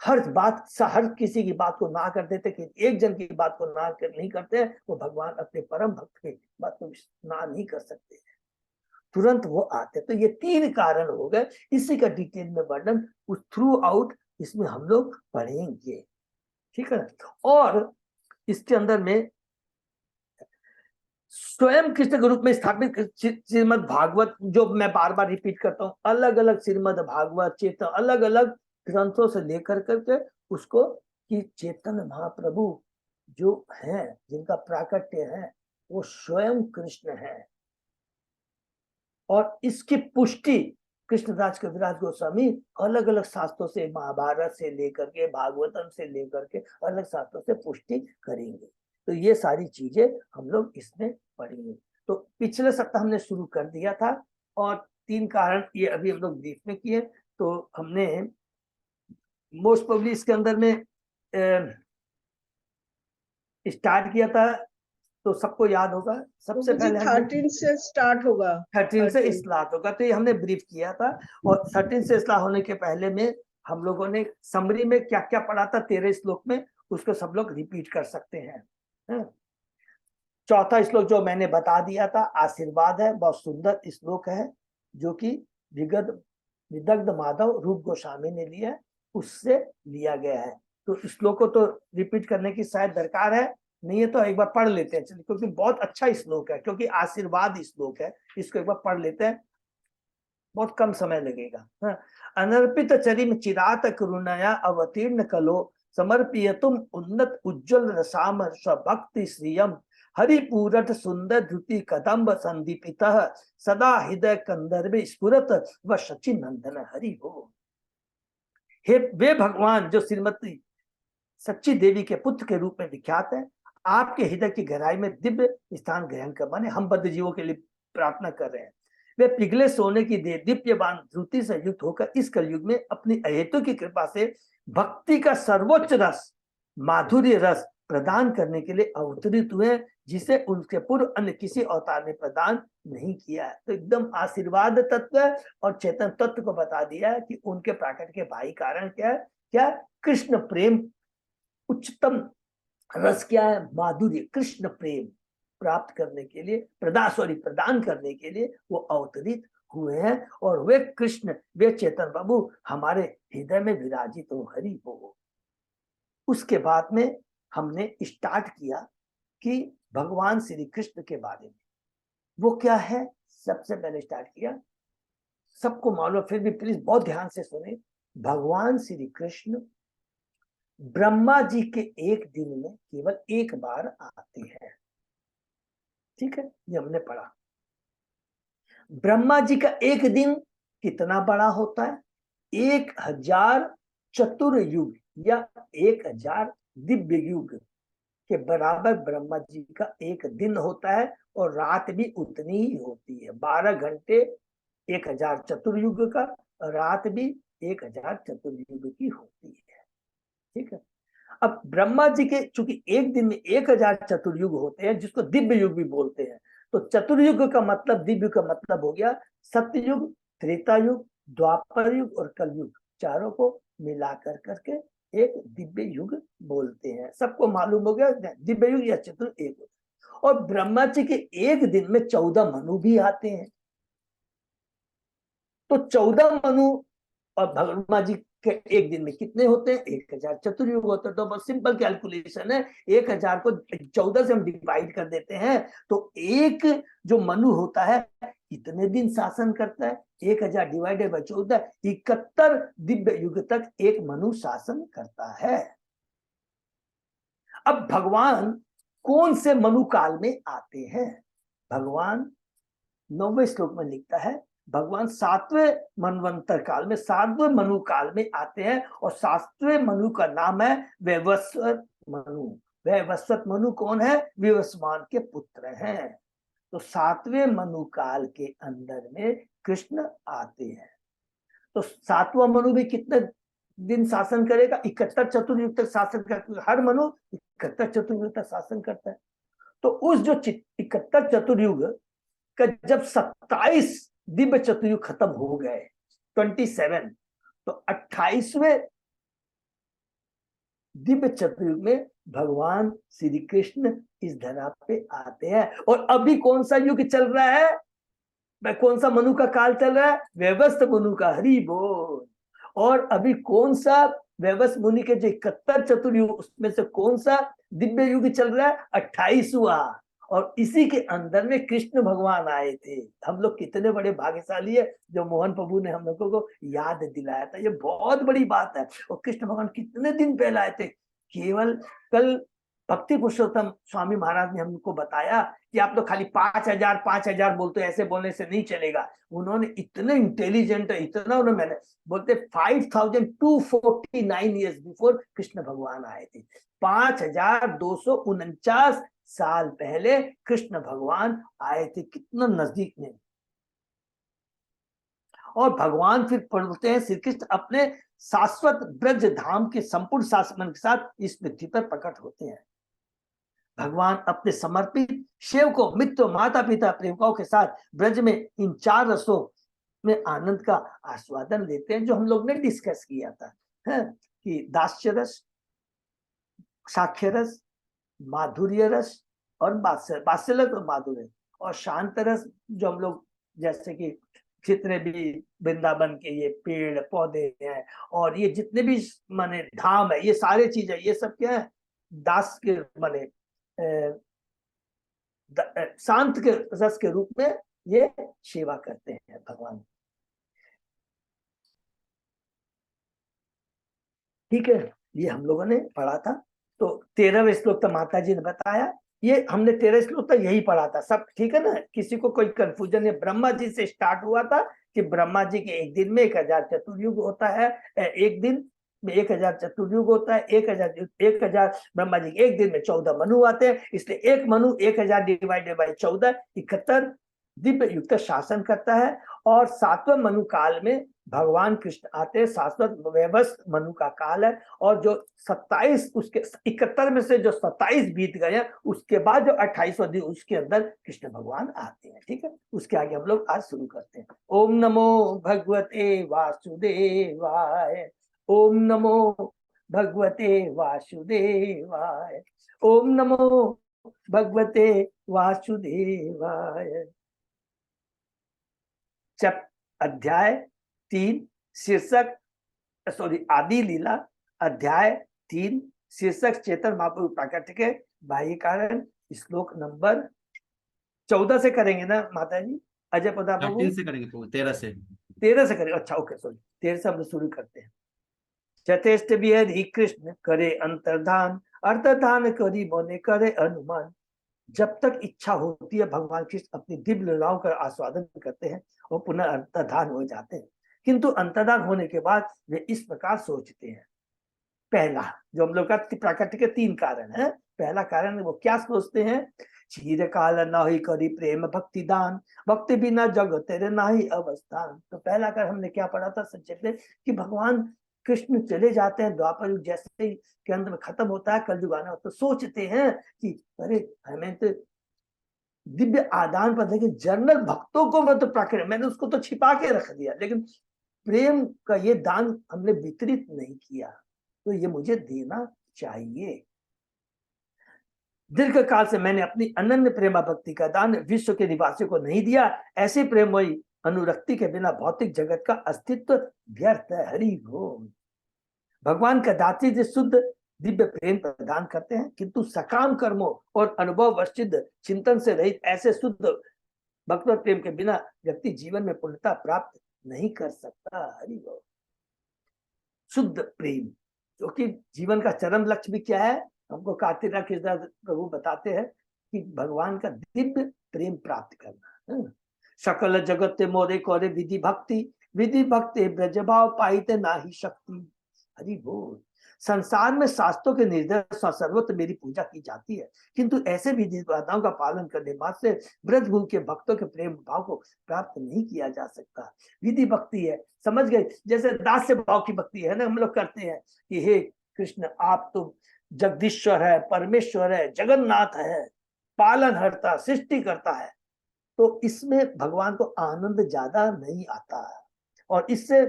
हर किसी की बात को ना कर देते, कि एक जन की बात को ना नहीं करते हैं। वो भगवान अपने परम भक्त की बात को ना नहीं कर सकते, तुरंत वो आते। तो ये तीन कारण हो गए। इसी का डिटेल में वर्णन उस थ्रू आउट इसमें हम लोग पढ़ेंगे, ठीक है। और इसके अंदर में स्वयं कृष्ण के रूप में स्थापित श्रीमद् भागवत, जो मैं बार बार रिपीट करता हूँ, अलग अलग श्रीमद् भागवत चेतन अलग अलग ग्रंथों से लेकर करके उसको, कि चैतन्य महाप्रभु जो हैं, जिनका प्राकट्य है, वो स्वयं कृष्ण है। और इसकी पुष्टि कृष्णदास कविराज गोस्वामी अलग अलग शास्त्रों से, महाभारत से लेकर के, भागवतम से लेकर के अलग शास्त्रों से पुष्टि करेंगे। तो ये सारी चीजें हम लोग इसमें पढ़ेंगे। तो पिछले सप्ताह हमने शुरू कर दिया था, और तीन कारण ये अभी हम लोग ब्रीफ में किए। तो हमने मोस्ट प्रोबेबली इसके अंदर में स्टार्ट किया था, तो सबको याद होगा। सबसे पहले 13 से स्टार्ट होगा, 13 से स्टार्ट होगा। तो ये हमने ब्रीफ किया था। और 13 से स्टार्ट होने के पहले में हम लोगों ने समरी में क्या क्या पढ़ा था 13 श्लोक में, उसको सब लोग रिपीट कर सकते हैं। चौथा श्लोक जो मैंने बता दिया था, आशीर्वाद है, बहुत सुंदर श्लोक है, जो कि विदग्ध माधव रूप गोस्वामी ने लिया, उससे लिया गया है। तो श्लोक को तो रिपीट करने की शायद दरकार है नहीं है, तो एक बार पढ़ लेते हैं, क्योंकि बहुत अच्छा श्लोक है, क्योंकि आशीर्वाद श्लोक है। इसको एक बार पढ़ लेते हैं, बहुत कम समय लगेगा। अनर्पित चरिम चिरात करुणया अवतीर्ण कलो समर्पियतुम उन्नत उज्ज्वल रसाम स्वभक्ति श्रियम हरिपूरट सुंदर धृति कदम्ब संदीपित सदा हृदय कंदर्भ स्फुरत व शची नंदन हरि हो। हे वे भगवान जो श्रीमती सच्ची देवी के पुत्र के रूप में विख्यात है, आपके हृदय की गहराई में दिव्य स्थान ग्रहण कर, माने हम बद्ध जीवों के लिए प्रार्थना कर रहे हैं। वे पिघले सोने की दे दिव्यवान धृति से युक्त होकर इस कलयुग में अपनी अहेतु की कृपा से भक्ति का सर्वोच्च रस, माधुर्य रस प्रदान करने के लिए अवतरित हुए, जिसे उनके पूर्व अन्य किसी अवतार ने प्रदान नहीं किया है। तो एकदम आशीर्वाद तत्व और चेतन तत्व को बता दिया है कि उनके प्राकट के भाई कारण क्या है, क्या कृष्ण प्रेम उच्चतम रस क्या है, माधुर्य, कृष्ण प्रेम प्राप्त करने के लिए प्रदान करने के लिए वो अवतरित हुए हैं। और वे कृष्ण, वे चेतन प्रभु हमारे हृदय में विराजित हो, हरि हो। उसके बाद में हमने स्टार्ट किया कि भगवान श्री कृष्ण के बारे में वो क्या है। सबसे पहले स्टार्ट किया, सबको मालूम, फिर भी प्लीज बहुत ध्यान से सुने। भगवान श्री कृष्ण ब्रह्मा जी के एक दिन में केवल एक बार आते हैं। ठीक है, ये हमने पढ़ा। ब्रह्मा जी का एक दिन कितना बड़ा होता है, 1000 चतुर्युग या 1000 दिव्य युग के बराबर ब्रह्मा जी का एक दिन होता है। और रात भी उतनी ही होती है, 12 घंटे 1000 चतुर्युग का, रात भी 1000 चतुर्युग की होती है। ठीक है, अब ब्रह्मा जी के चूंकि एक दिन में 1000 चतुर्युग होते हैं, जिसको दिव्य युग भी बोलते हैं। तो चतुर्युग का मतलब, दिव्य का मतलब हो गया सत्ययुग, त्रेता युग, द्वापर युग और कलयुग, चारों को मिलाकर करके एक दिव्य युग बोलते हैं। सबको मालूम हो गया दिव्य युग या चतुर्युग एक होता है। और ब्रह्मा जी के एक दिन में 14 मनु भी आते हैं। तो 14 मनु और ब्रह्मा जी के एक दिन में कितने होते हैं, 1000 चतुर्युग होते हैं। तो बहुत सिंपल कैलकुलेशन है, 1000 को 14 से हम डिवाइड कर देते हैं तो एक जो मनु होता है कितने दिन शासन करता है, 1000 डिवाइडेड बाय 14, 71 दिव्य युग तक एक मनु शासन करता है। अब भगवान कौन से मनु काल में आते हैं, भगवान 9वें श्लोक में लिखता है, भगवान 7वें मनवंतर काल में, 7वें मनु काल में आते हैं। और 7वें मनु का नाम है वैवस्वत मनु। वैवस्वत मनु कौन है, विवस्वान के पुत्र हैं। तो 7वें मनु काल के अंदर में कृष्ण आते हैं। तो 7वां मनु भी कितने दिन शासन करेगा, 71 चतुर्युग तक शासन करता। हर मनु 71 चतुर्युग तक शासन करता है। तो उस जो 71 चतुर्युग का जब 27 दिव्य चतुर्युग खत्म हो गए, 27, तो 28वें दिव्य चतुर्युग में भगवान श्री कृष्ण इस धरा पे आते हैं। और अभी कौन सा युग चल रहा है, कौन सा मनु का काल चल रहा है, वैवस्वत मनु का, हरि बोल। और अभी कौन सा वैवस्वत मुनि के जो 71 चतुर्युग, उसमें से कौन सा दिव्य युग चल रहा है, 28वां। और इसी के अंदर में कृष्ण भगवान आए थे। हम लोग कितने बड़े भाग्यशाली है जो मोहन प्रभु ने हम लोगों को याद दिलाया था, ये बहुत बड़ी बात है। और कृष्ण भगवान कितने दिन पहले आए थे, केवल कल भक्ति पुरुषोत्तम स्वामी महाराज ने हमको बताया कि आप तो खाली 5000 बोलते, ऐसे बोलने से नहीं चलेगा। उन्होंने इतने इंटेलिजेंट, इतना उन्होंने बोलते 5249 ईयर्स बिफोर कृष्ण भगवान आए थे। 5249 साल पहले कृष्ण भगवान आए थे, कितना नजदीक में। और भगवान फिर बोलते हैं श्री कृष्ण अपने शाश्वत ब्रज धाम के संपूर्ण शासन के साथ इस पृथ्वी पर प्रकट होते हैं। भगवान अपने समर्पित सेवकों, मित्र, माता पिता, प्रेमिकाओं के साथ ब्रज में इन 4 रसों में आनंद का आस्वादन लेते हैं, जो हम लोग ने डिस्कस किया था, है कि दास्य रस, साक्ष्य रस, माधुर्य रस और बात्सल्य और माधुर्य, और शांत रस, जो हम लोग जैसे कि जितने भी वृंदावन के ये पेड़ पौधे हैं और ये जितने भी माने धाम है, ये सारे चीजें, ये सब क्या है, दास के माने शांत के रस के रूप में ये सेवा करते हैं भगवान। ठीक है, ये हम लोगों ने पढ़ा था। तो 13वें श्लोक तक माता जी ने बताया, ये हमने 13 श्लोक तक यही पढ़ा था, सब ठीक है ना, किसी को कोई कंफ्यूजन है। ब्रह्मा जी से स्टार्ट हुआ था कि ब्रह्मा जी के एक दिन में 1000 चतुर्युग होता है, एक दिन में 1000 चतुर्युग होता है, 1000 ब्रह्मा जी एक दिन में 14 मनु आते हैं, इसलिए एक मनु 1000 डिवाइडेड बाय 14, 71 दिव्य युग का शासन करता है। और 7वें मनु काल में भगवान कृष्ण आते, शाश्वत वैवस्व मनु का काल है, और जो 27 उसके 71 में से जो 27 बीत गए हैं, उसके बाद जो 28वां दिन उसके अंदर कृष्ण भगवान आते हैं। ठीक है, उसके आगे हम लोग आज शुरू करते हैं। ओम नमो भगवते वासुदेवाय, ओम नमो भगवते वासुदेवाय, ओम नमो भगवते वासुदेवाय। अध्याय 3 शीर्षक आदि लीला, अध्याय 3 शीर्षक चेतन महाप्रभु प्राकट्य के बाह्य कारण, श्लोक नंबर 14 से करेंगे ना माता जी? अजय प्रताप बाबू 13 से करेंगे प्रभु, 13 से। 13 से करेंगे। अच्छा ओके, सॉरी, 13 से हम लोग शुरू करते हैं। चतेष्ट बिहरि कृष्ण करे अंतर्धान, अर्थधान करी मोने करे अनुमान। जब तक इच्छा होती है भगवान कृष्ण अपनी दिव्य लीलाओं का आस्वादन करते हैं और पुनः अंतर्धान हो जाते हैं, किंतु अंतर्धान होने के बाद वे इस प्रकार सोचते हैं। पहला जो हम लोग का प्राकृतिक के 3 कारण है, पहला कारण वो क्या सोचते हैं? चीर काल नाही करी प्रेम भक्ति दान, भक्ति बिना जग तेरे नाही अवस्थान। तो पहला कारण हमने क्या पढ़ा था संक्षेप में, कि भगवान कृष्ण चले जाते हैं, द्वापर युग जैसे ही के अंत में खत्म होता है, कलयुग आना, तो सोचते हैं कि अरे हमें तो दिव्य आदान प्रदान के जनरल भक्तों को मैं तो प्राकृतिक, मैंने उसको तो छिपा के रख दिया, लेकिन प्रेम का ये दान हमने वितरित नहीं किया, तो ये मुझे देना चाहिए। दीर्घ काल से मैंने अपनी अनन्य प्रेमा भक्ति का दान विश्व के निवासियों को नहीं दिया। ऐसे प्रेममयी अनुरक्ति के बिना भौतिक जगत का अस्तित्व व्यर्थ है। हरि बोल। भगवान का दाती जी शुद्ध दिव्य प्रेम प्रदान करते हैं, किंतु सकाम कर्मों और अनुभव वर्षित चिंतन से रहित ऐसे शुद्ध भक्त प्रेम के बिना व्यक्ति जीवन में पूर्णता प्राप्त नहीं कर सकता। हरि बोल। शुद्ध प्रेम, जो कि जीवन का चरम लक्ष्य भी क्या है, हमको कार्तिक कृष्ण प्रभु बताते हैं कि भगवान का दिव्य प्रेम प्राप्त करना। सकल जगत मोरे कोरे विधि भक्ति, विधि भक्ति ब्रज भाव पाइते नाही शक्ति। हरि बोल। संसार में शास्त्रों के निर्देश सर्वत्र मेरी पूजा की जाती है, किंतु ऐसे विधि विधानों का पालन करने मात्र से ब्रजभूमि के भक्तों के प्रेम भाव को प्राप्त नहीं किया जा सकता। विधि भक्ति है, समझ गए, जैसे दास्य भाव की भक्ति है ना, हम लोग करते हैं कि हे कृष्ण आप तो जगदीश्वर है, परमेश्वर है, जगन्नाथ है, पालन हरता, सृष्टि करता है, तो इसमें भगवान को आनंद ज्यादा नहीं आता है, और इससे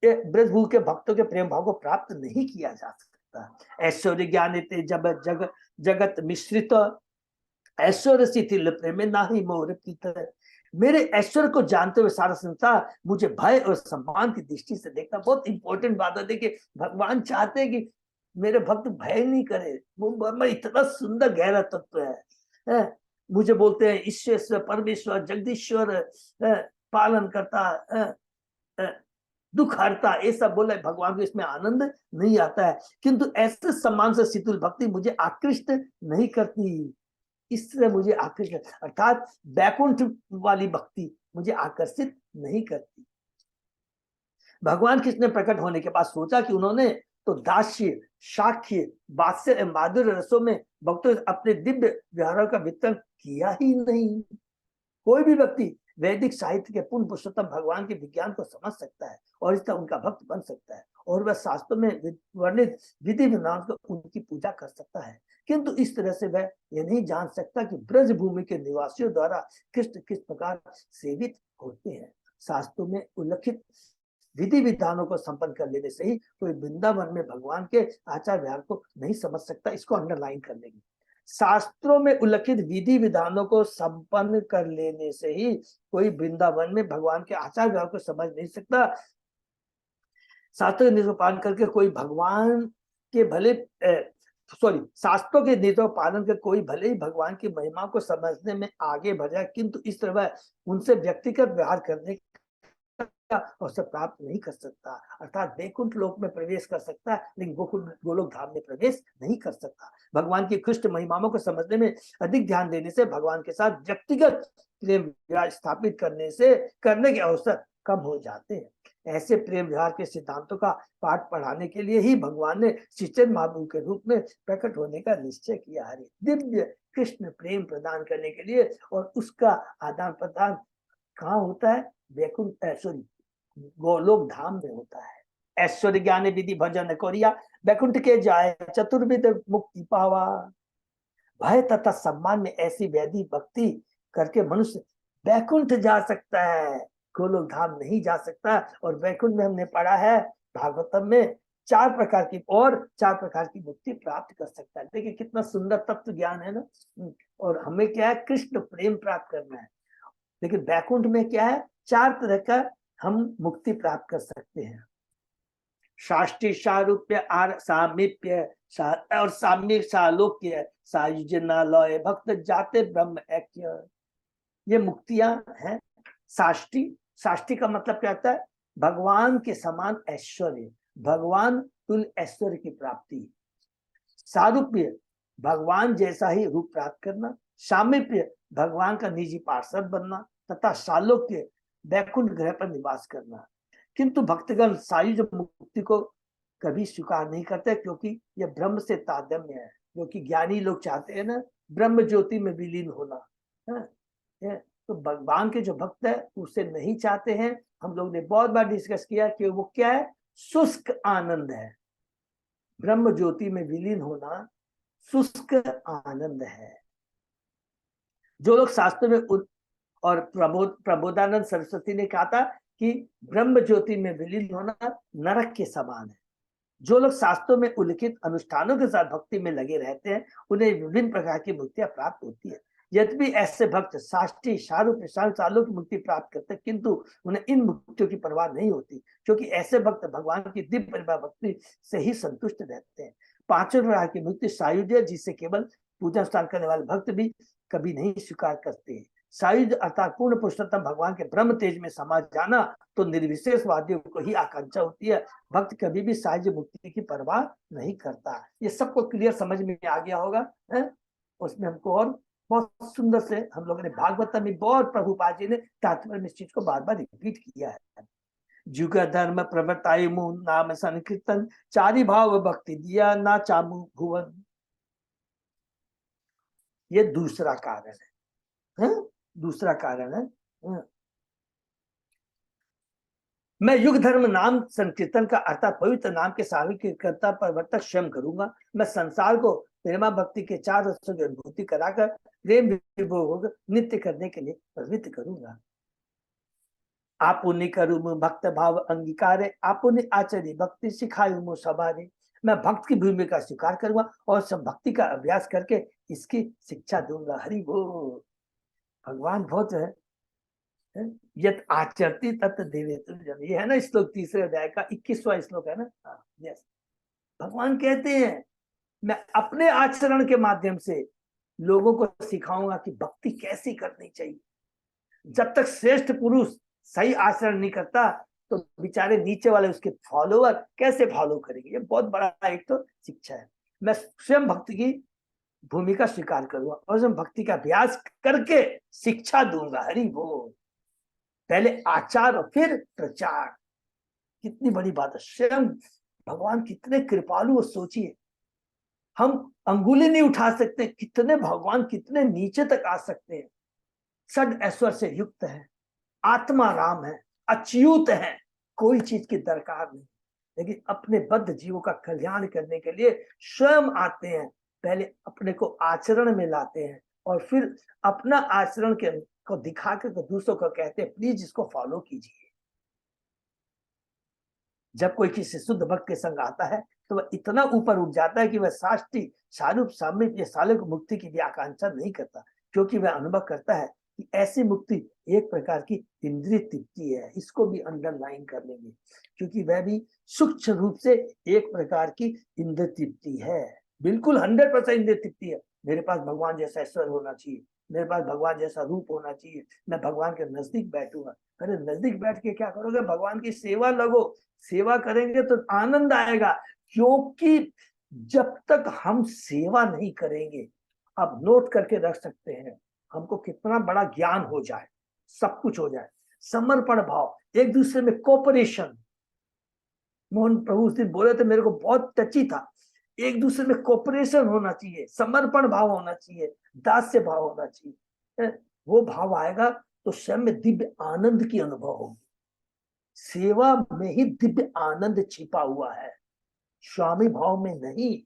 ब्रजभूमि के भक्तों के प्रेम भाव को प्राप्त नहीं किया जा सकता। ऐश्वर्य ज्ञान जब जगत मिश्रित, ऐश्वर्य शिथिल प्रेम नाही मोर प्रीत। मेरे ऐश्वर्य को जानते हुए सारा संसार मुझे भय और सम्मान की दृष्टि से देखता। बहुत इंपॉर्टेंट बात है। देखिए भगवान चाहते हैं कि मेरे भक्त भय नहीं करे, वो इतना सुंदर गहरा तत्व है। मुझे बोलते हैं ईश्वर, परमेश्वर, जगदीश्वर, पालन करता, दुख हरता, ये सब बोले, भगवान को इसमें आनंद नहीं आता है। किंतु ऐसे सम्मान से शीतल भक्ति मुझे आकृष्ट नहीं करती, इससे मुझे आकृष्ट, अर्थात बैकुंठ वाली भक्ति मुझे आकर्षित नहीं करती। भगवान कृष्ण प्रकट होने के बाद सोचा कि उन्होंने तो दास्य, साक्ष्य, वात्सल्य, माधुर्य रसों में भक्तों अपने दिव्य व्यवहारों का वितरण किया ही नहीं। कोई भी व्यक्ति वैदिक साहित्य के पूर्ण पुरुषोत्तम भगवान के विज्ञान को समझ सकता है और इसका उनका भक्त बन सकता है, और वह शास्त्रों में वर्णित विधि विधान को उनकी पूजा कर सकता है, किंतु इस तरह से वह यह नहीं जान सकता कि ब्रज भूमि के निवासियों द्वारा कृष्ण किस प्रकार सेवित होते हैं। शास्त्रों में उल्लिखित विधि विधानों को संपन्न कर लेने से ही कोई वृंदावन में भगवान के आचार व्यवहार को नहीं समझ सकता। इसको अंडरलाइन कर लेंगे। शास्त्रों में उल्लिखित विधि विधानों को संपन्न कर लेने से ही कोई वृंदावन में भगवान के आचार व्यवहार को समझ नहीं सकता। शास्त्रों के नियमों पालन करके कोई भगवान के भले शास्त्रों के नियमों पालन कर कोई भले ही भगवान की महिमा को समझने में आगे बढ़ जाए, किंतु इस तरह उनसे व्यक्तिगत व्यवहार करने अवसर प्राप्त नहीं कर सकता। अर्थात वैकुंठ लोक में प्रवेश कर सकता है, लेकिन गोलोक धाम में प्रवेश नहीं कर सकता। भगवान की कृष्ण महिमाओं को समझने में अधिक ध्यान देने से भगवान के साथ व्यक्तिगत प्रेम व्यवहार स्थापित करने के अवसर कम हो जाते हैं। ऐसे प्रेम व्यवहार के सिद्धांतों का पाठ पढ़ाने के लिए ही भगवान ने चैतन्य महाप्रभु के रूप में प्रकट होने का निश्चय किया है। दिव्य कृष्ण प्रेम प्रदान करने के लिए, और उसका आदान प्रदान कहाँ होता है? वैकुंठ, गोलोक धाम में होता है। ऐश्वर्य ज्ञान विधि भजन कोरिया बैकुंठ के जाए चतुर्विध मुक्ति पावा। भय तथा सम्मान में ऐसी वैधि भक्ति करके मनुष्य बैकुंठ जा सकता है, गोलोक धाम नहीं जा सकता। और बैकुंठ में हमने पढ़ा है भागवतम में 4 प्रकार की मुक्ति प्राप्त कर सकता है। देखिए कितना सुंदर तत्व ज्ञान है ना। और हमें क्या है, कृष्ण प्रेम प्राप्त करना है। लेकिन बैकुंठ में क्या है, 4 तरह का हम मुक्ति प्राप्त कर सकते हैं। साष्टी सारूप्य आर सामीप्य और साम्य सालोक्य सायुजनालय भक्त जाते ब्रह्म ऐक्य। ये मुक्तियां हैं। साष्टी का मतलब क्या होता है, भगवान के समान ऐश्वर्य, भगवान तुल्य ऐश्वर्य की प्राप्ति। सारूप्य भगवान जैसा ही रूप प्राप्त करना, सामीप्य भगवान का निजी पार्षद बनना, तथा सालोक्य बैकुंठ ग्रह पर निवास करना। किंतु भक्तगण सायुज मुक्ति को कभी स्वीकार नहीं करते, क्योंकि यह ब्रह्म से तादात्म्य है। जो कि ज्ञानी लोग चाहते हैं ना, ब्रह्म ज्योति में विलीन होना है। तो भगवान के जो भक्त है उसे नहीं चाहते हैं। हम लोग ने बहुत बार डिस्कस किया कि वो क्या है, शुष्क आनंद है। ब्रह्म ज्योति में विलीन होना शुष्क आनंद है। जो लोग शास्त्र में और प्रबोधानंद सरस्वती ने कहा था कि ब्रह्म ज्योति में विलीन होना नरक के समान है। जो लोग शास्त्रों में उल्लिखित अनुष्ठानों के साथ भक्ति में लगे रहते हैं उन्हें विभिन्न प्रकार की मुक्तियां प्राप्त होती है। यद्यपि ऐसे भक्त साष्टी सारूप्य सालों की मुक्ति प्राप्त करते हैं, किंतु उन्हें इन मुक्तियों की परवाह नहीं होती, क्योंकि ऐसे भक्त भगवान की दिव्य परिवार भक्ति से ही संतुष्ट रहते हैं। 5 प्रकार की मुक्ति सायुज, जिसे केवल पूजा स्नान करने वाले भक्त भी कभी नहीं स्वीकार करते हैं। सायुज अर्थात पूर्ण पुरुषोत्तम भगवान के ब्रह्म तेज में समा जाना तो निर्विशेष वादियों को ही आकांक्षा होती है। भक्त कभी भी सायुज मुक्ति की परवाह नहीं करता। ये सबको क्लियर समझ में आ गया होगा है? उसमें हमको और बहुत सुंदर से हम लोगों ने भागवत में बहुत प्रभुपाद जी ने तात्पर्य में इस चीज को बार बार रिपीट किया है। जुग धर्म प्रवर्ताय मुन नाम संकीर्तन चारि भाव भक्ति दिया ना चामु भुवन। ये दूसरा कारण है, दूसरा कारण है। मैं युग धर्म नाम संकीर्तन का अर्थात पवित्र नाम के सार्वकीर्ता प्रवर्तक स्वयं करूंगा। मैं संसार को प्रेमा भक्ति के 4 रसों की अनुभूति कराकर प्रेम विभोग नित्य करने के लिए प्रवृत्त करूंगा। आपुनि करूँ भक्त भाव अंगीकारे आपुनि आचर्य भक्ति सिखायु सवारे। मैं भक्त की भूमिका स्वीकार करूंगा और सब भक्ति का अभ्यास करके इसकी शिक्षा दूंगा। हरि बोल। भगवान बहुत है। यत आचरती तत् देवेतु जन। ये है ना श्लोक 3 अध्याय का 21वां श्लोक है ना। यस, भगवान कहते हैं मैं अपने आचरण के माध्यम से लोगों को सिखाऊंगा कि भक्ति कैसी करनी चाहिए। जब तक श्रेष्ठ पुरुष सही आचरण नहीं करता तो बेचारे नीचे वाले उसके फॉलोअर कैसे फॉलो करेंगे। ये बहुत बड़ा एक तो शिक्षा है। मैं स्वयं भक्ति की भूमिका स्वीकार करूंगा और स्वयं भक्ति का अभ्यास करके शिक्षा दूंगा। हरि बोल। पहले आचार और फिर प्रचार। कितनी बड़ी बात है। स्वयं भगवान कितने कृपालु हो, सोचिए। हम अंगुली नहीं उठा सकते, कितने भगवान कितने नीचे तक आ सकते हैं। षड ऐश्वर्य से युक्त है, आत्मा राम है, अच्युत है, कोई चीज की दरकार नहीं, लेकिन अपने बद्ध जीवों का कल्याण करने के लिए स्वयं आते हैं। पहले अपने को आचरण में लाते हैं और फिर अपना आचरण को दिखा कर दूसरों को कहते हैं प्लीज इसको फॉलो कीजिए। जब कोई किसी शुद्ध भक्त के संग आता है तो वह इतना ऊपर उठ जाता है कि वह साष्टी सारूप सामीप्य सालोक मुक्ति की भी आकांक्षा नहीं करता, क्योंकि वह अनुभव करता है कि ऐसी मुक्ति एक प्रकार की इंद्रिय तृप्ति है। इसको भी अंडरलाइन कर लेंगे, क्योंकि वह भी सूक्ष्म रूप से एक प्रकार की इंद्रिय तृप्ति है। बिल्कुल 100% इंद्रिय तृप्ति है। मेरे पास भगवान जैसा ऐश्वर्य होना चाहिए, मेरे पास भगवान जैसा रूप होना चाहिए, मैं भगवान के नजदीक बैठूंगा। अरे नजदीक बैठ के क्या करोगे, भगवान की सेवा लगो। सेवा करेंगे तो आनंद आएगा, क्योंकि जब तक हम सेवा नहीं करेंगे, अब नोट करके रख सकते हैं हमको कितना बड़ा ज्ञान हो जाए, सब कुछ हो जाए, समर्पण भाव, एक दूसरे में कोऑपरेशन। मोहन प्रभु उस दिन बोले थे, मेरे को बहुत टची था। एक दूसरे में कोऑपरेशन होना चाहिए, समर्पण भाव होना चाहिए, दास्य भाव होना चाहिए। वो भाव आएगा तो स्वयं में दिव्य आनंद की अनुभव होगी। सेवा में ही दिव्य आनंद छिपा हुआ है, स्वामी भाव में नहीं।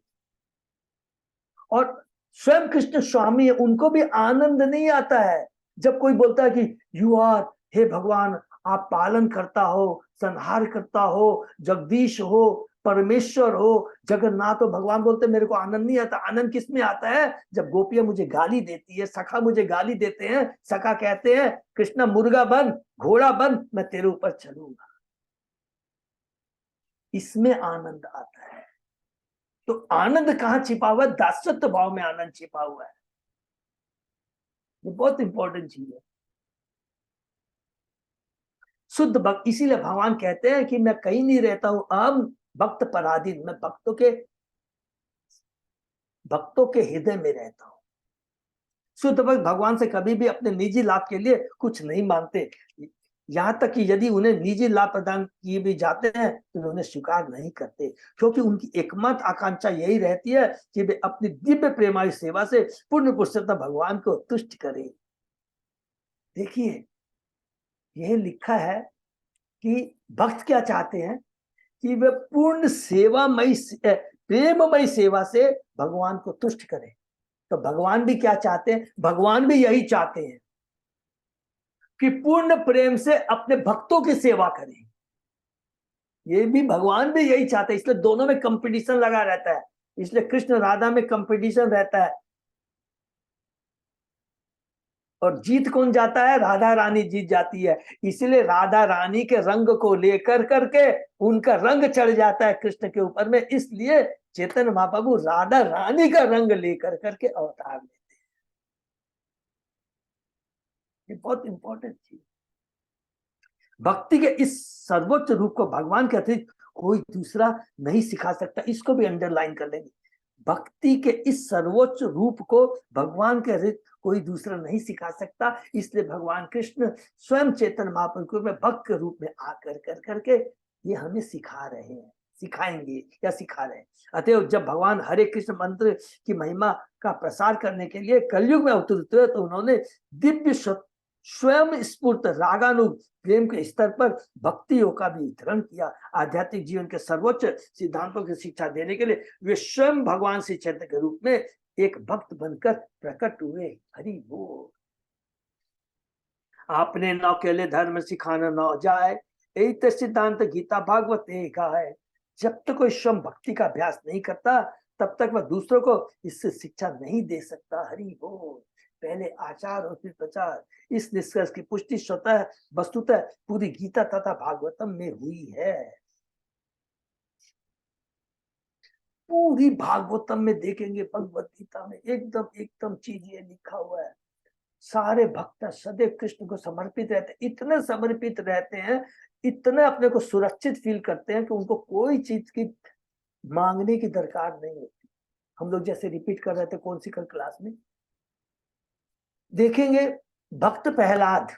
और स्वयं कृष्ण स्वामी है, उनको भी आनंद नहीं आता है जब कोई बोलता है कि यू आर, हे भगवान आप पालन करता हो, संहार करता हो, जगदीश हो, परमेश्वर हो, जगन्नाथ हो। भगवान बोलते मेरे को आनंद नहीं आता। आनंद किस में आता है? जब गोपियां मुझे गाली देती है, सखा मुझे गाली देते हैं, सखा कहते हैं कृष्णा मुर्गा बन, घोड़ा बन, मैं तेरे ऊपर चलूंगा, इसमें आनंद आता है। तो आनंद कहाँ छिपा हुआ है? दासत्व भाव में आनंद छिपा हुआ है। ये बहुत इंपॉर्टेंट चीज है। शुद्ध भक्त, इसीलिए भगवान कहते हैं कि मैं कहीं नहीं रहता हूं, अहम भक्त पराधीन, मैं भक्तों के हृदय में रहता हूं। शुद्ध भक्त भगवान से कभी भी अपने निजी लाभ के लिए कुछ नहीं मांगते, यहां तक कि यदि उन्हें निजी लाभ प्रदान किए भी जाते हैं तो उन्हें स्वीकार नहीं करते, क्योंकि उनकी एकमात्र आकांक्षा यही रहती है कि वे अपनी दिव्य प्रेमाई सेवा से पूर्ण पुरुषोत्तम भगवान को तुष्ट करें। देखिए यह लिखा है कि भक्त क्या चाहते हैं कि वे पूर्ण सेवामयी प्रेममयी सेवा से भगवान को तुष्ट करें। तो भगवान भी क्या चाहते हैं? भगवान भी यही चाहते हैं कि पूर्ण प्रेम से अपने भक्तों की सेवा करें। ये भी भगवान भी यही चाहते हैं, इसलिए दोनों में कंपटीशन लगा रहता है। इसलिए कृष्ण राधा में कंपटीशन रहता है, और जीत कौन जाता है? राधा रानी जीत जाती है। इसलिए राधा रानी के रंग को लेकर करके उनका रंग चढ़ जाता है कृष्ण के ऊपर में, इसलिए चैतन्य महाप्रभु राधा रानी का रंग लेकर करके अवतार लेते हैं। ये बहुत इंपॉर्टेंट चीज। भक्ति के इस सर्वोच्च रूप को भगवान के अतिरिक्त कोई दूसरा नहीं सिखा सकता। इसको भी अंडरलाइन कर लेंगे। भक्ति के इस सर्वोच्च रूप को भगवान के अतिरिक्त कोई दूसरा नहीं सिखा सकता। इसलिए भगवान कृष्ण स्वयं चेतन महाप्रभु में भक्त के रूप में आकर कर करके ये हमें सिखा रहे हैं, सिखाएंगे या सिखा रहे हैं। अतएव जब भगवान हरे कृष्ण मंत्र की महिमा का प्रसार करने के लिए कलयुग में अवतरित हुए तो उन्होंने दिव्य स्वयं स्फूर्त रागानुग प्रेम के स्तर पर भक्ति योग का भी वितरण किया। आध्यात्मिक जीवन के सर्वोच्च सिद्धांतों की शिक्षा देने के लिए वे स्वयं भगवान श्री चैतन्य के रूप में एक भक्त बनकर प्रकट हुए। हरि बोल। आपने न अकेले धर्म सिखाना न जाए, यही तो सिद्धांत गीता भागवत का है। जब तक कोई स्वयं भक्ति का अभ्यास नहीं करता तब तक वह दूसरों को इससे शिक्षा नहीं दे सकता। हरि बोल। पहले आचार और फिर प्रचार, इस निष्कर्ष की पुष्टि स्वतः वस्तुतः पूरी गीता तथा भागवतम में हुई है। पूरी भागवतम में देखेंगे, भगवत गीता में एकदम चीज ये लिखा हुआ है। सारे भक्त सदैव कृष्ण को समर्पित रहते हैं, इतने समर्पित रहते हैं, इतने अपने को सुरक्षित फील करते हैं कि उनको कोई चीज की मांगने की दरकार नहीं होती। हम लोग जैसे रिपीट कर रहे थे कौन सी कल क्लास में, देखेंगे भक्त प्रहलाद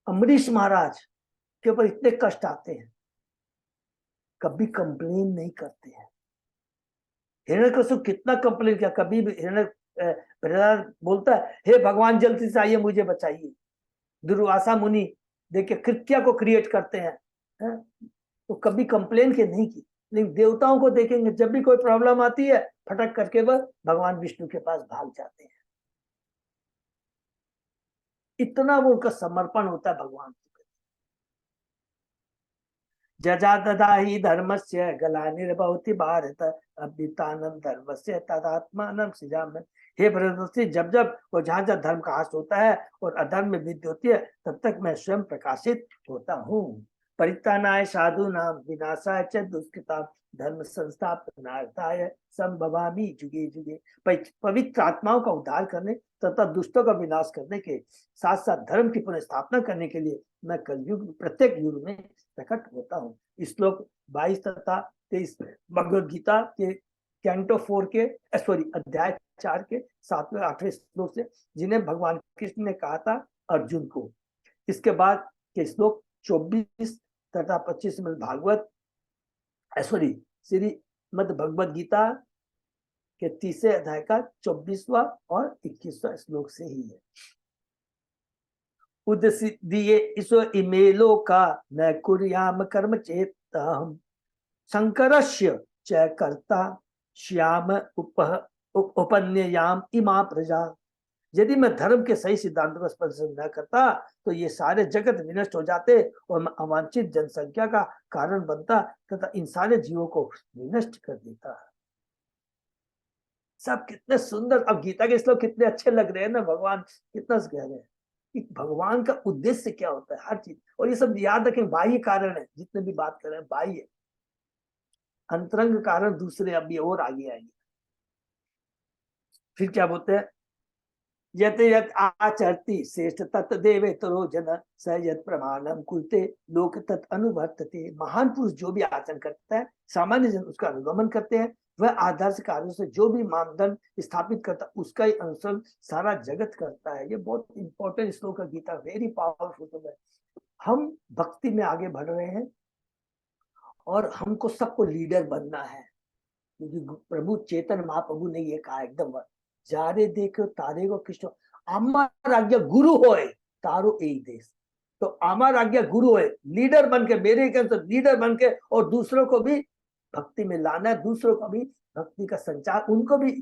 अम्बरीश महाराज के ऊपर इतने कष्ट आते हैं, कभी कंप्लेन नहीं करते हैं। हिरण्यकशिपु कितना कंप्लेन किया, कभी भी प्रहलाद बोलता है हे भगवान जल्दी से आइए मुझे बचाइए। दुर्वासा मुनि देखिए कृत्या को क्रिएट करते हैं, तो कभी कंप्लेन के नहीं की। लेकिन देवताओं को देखेंगे जब भी कोई प्रॉब्लम आती है फटक करके वह भगवान विष्णु के पास भाग जाते हैं। इतना वो उनका समर्पण होता है भगवान के प्रति। जजा ददाहि धर्मस्य ग्लानिर्भवति भारत अभ्युत्थानं धर्मस्य तदात्मानं सृजाम्यहम्। हे ब्रह्मर्षि, जब जब वो जहां जहां धर्म का ह्रास होता है और अधर्म में वृद्धि होती है तब तक मैं स्वयं प्रकाशित होता हूँ। परित्राणाय साधूनां विनाशाय च दुष्कृतां धर्म संस्थापनार्थाय संभवामि जुगे जुगे। पवित्र आत्माओं का उद्धार करने तथा दुष्टों का विनाश करने के साथ साथ धर्म की पुनः स्थापना करने के लिए मैं कलयुग प्रत्येक युग में प्रकट होता हूँ। श्लोक 22 तथा 23 भगवद गीता के कैंटो 4 के अध्याय 4 के 7वें 8वें श्लोक से, जिन्हें भगवान कृष्ण ने कहा था अर्जुन को। इसके बाद के श्लोक 24 तथा 25 में भागवत श्रीमद् भगवद गीता के 30वें अध्याय का 24वां और 21वां श्लोक से ही है। उदसिद्धिये इसो इमेलो का न कुर्याम कर्म चेत हम शंकरस्य च कर्ता श्याम उपन्ययाम इमा प्रजा। यदि मैं धर्म के सही सिद्धांतों का स्पर्श न करता तो ये सारे जगत विनष्ट हो जाते और मैं अवांछित जनसंख्या का कारण बनता तथा इन सारे जीवों को विनष्ट कर देता। सब कितने सुंदर, अब गीता के श्लोक कितने अच्छे लग रहे हैं ना, भगवान कितना कह रहे हैं कि भगवान का उद्देश्य क्या होता है हर चीज। और ये सब याद रखें, बाह्य कारण है, जितने भी बात कर रहे हैं बाह्य, अंतरंग कारण दूसरे अभी और आगे आएंगे। फिर क्या बोलते हैं, यत यत आचरति श्रेष्ठ तत् देवेतरो जन स यत प्रमाणम कुलते लोक तत् अनुवर्तते। महान पुरुष जो भी आचरण करता है सामान्य जन उसका अनुगमन करते हैं, वह आदर्श कार्यों से जो भी मानदंड स्थापित करता है उसका ही अनुसरण सारा जगत करता है। ये बहुत इंपॉर्टेंट श्लोक है गीता, वेरी पावरफुल है। हम भक्ति में आगे बढ़ रहे हैं और हमको सबको लीडर बनना है, क्योंकि प्रभु चेतन महाप्रभु ने ये कहा एकदम, जारे देखो तारे को कृष्ण आमार आज्ञा गुरु होए तारो एक देश। तो आमार आज्ञा गुरु होए, लीडर बन के, मेरे कहते लीडर बन के और दूसरों को भी भक्ति में लाना है, दूसरों को भी भक्ति का संचार, उनको भी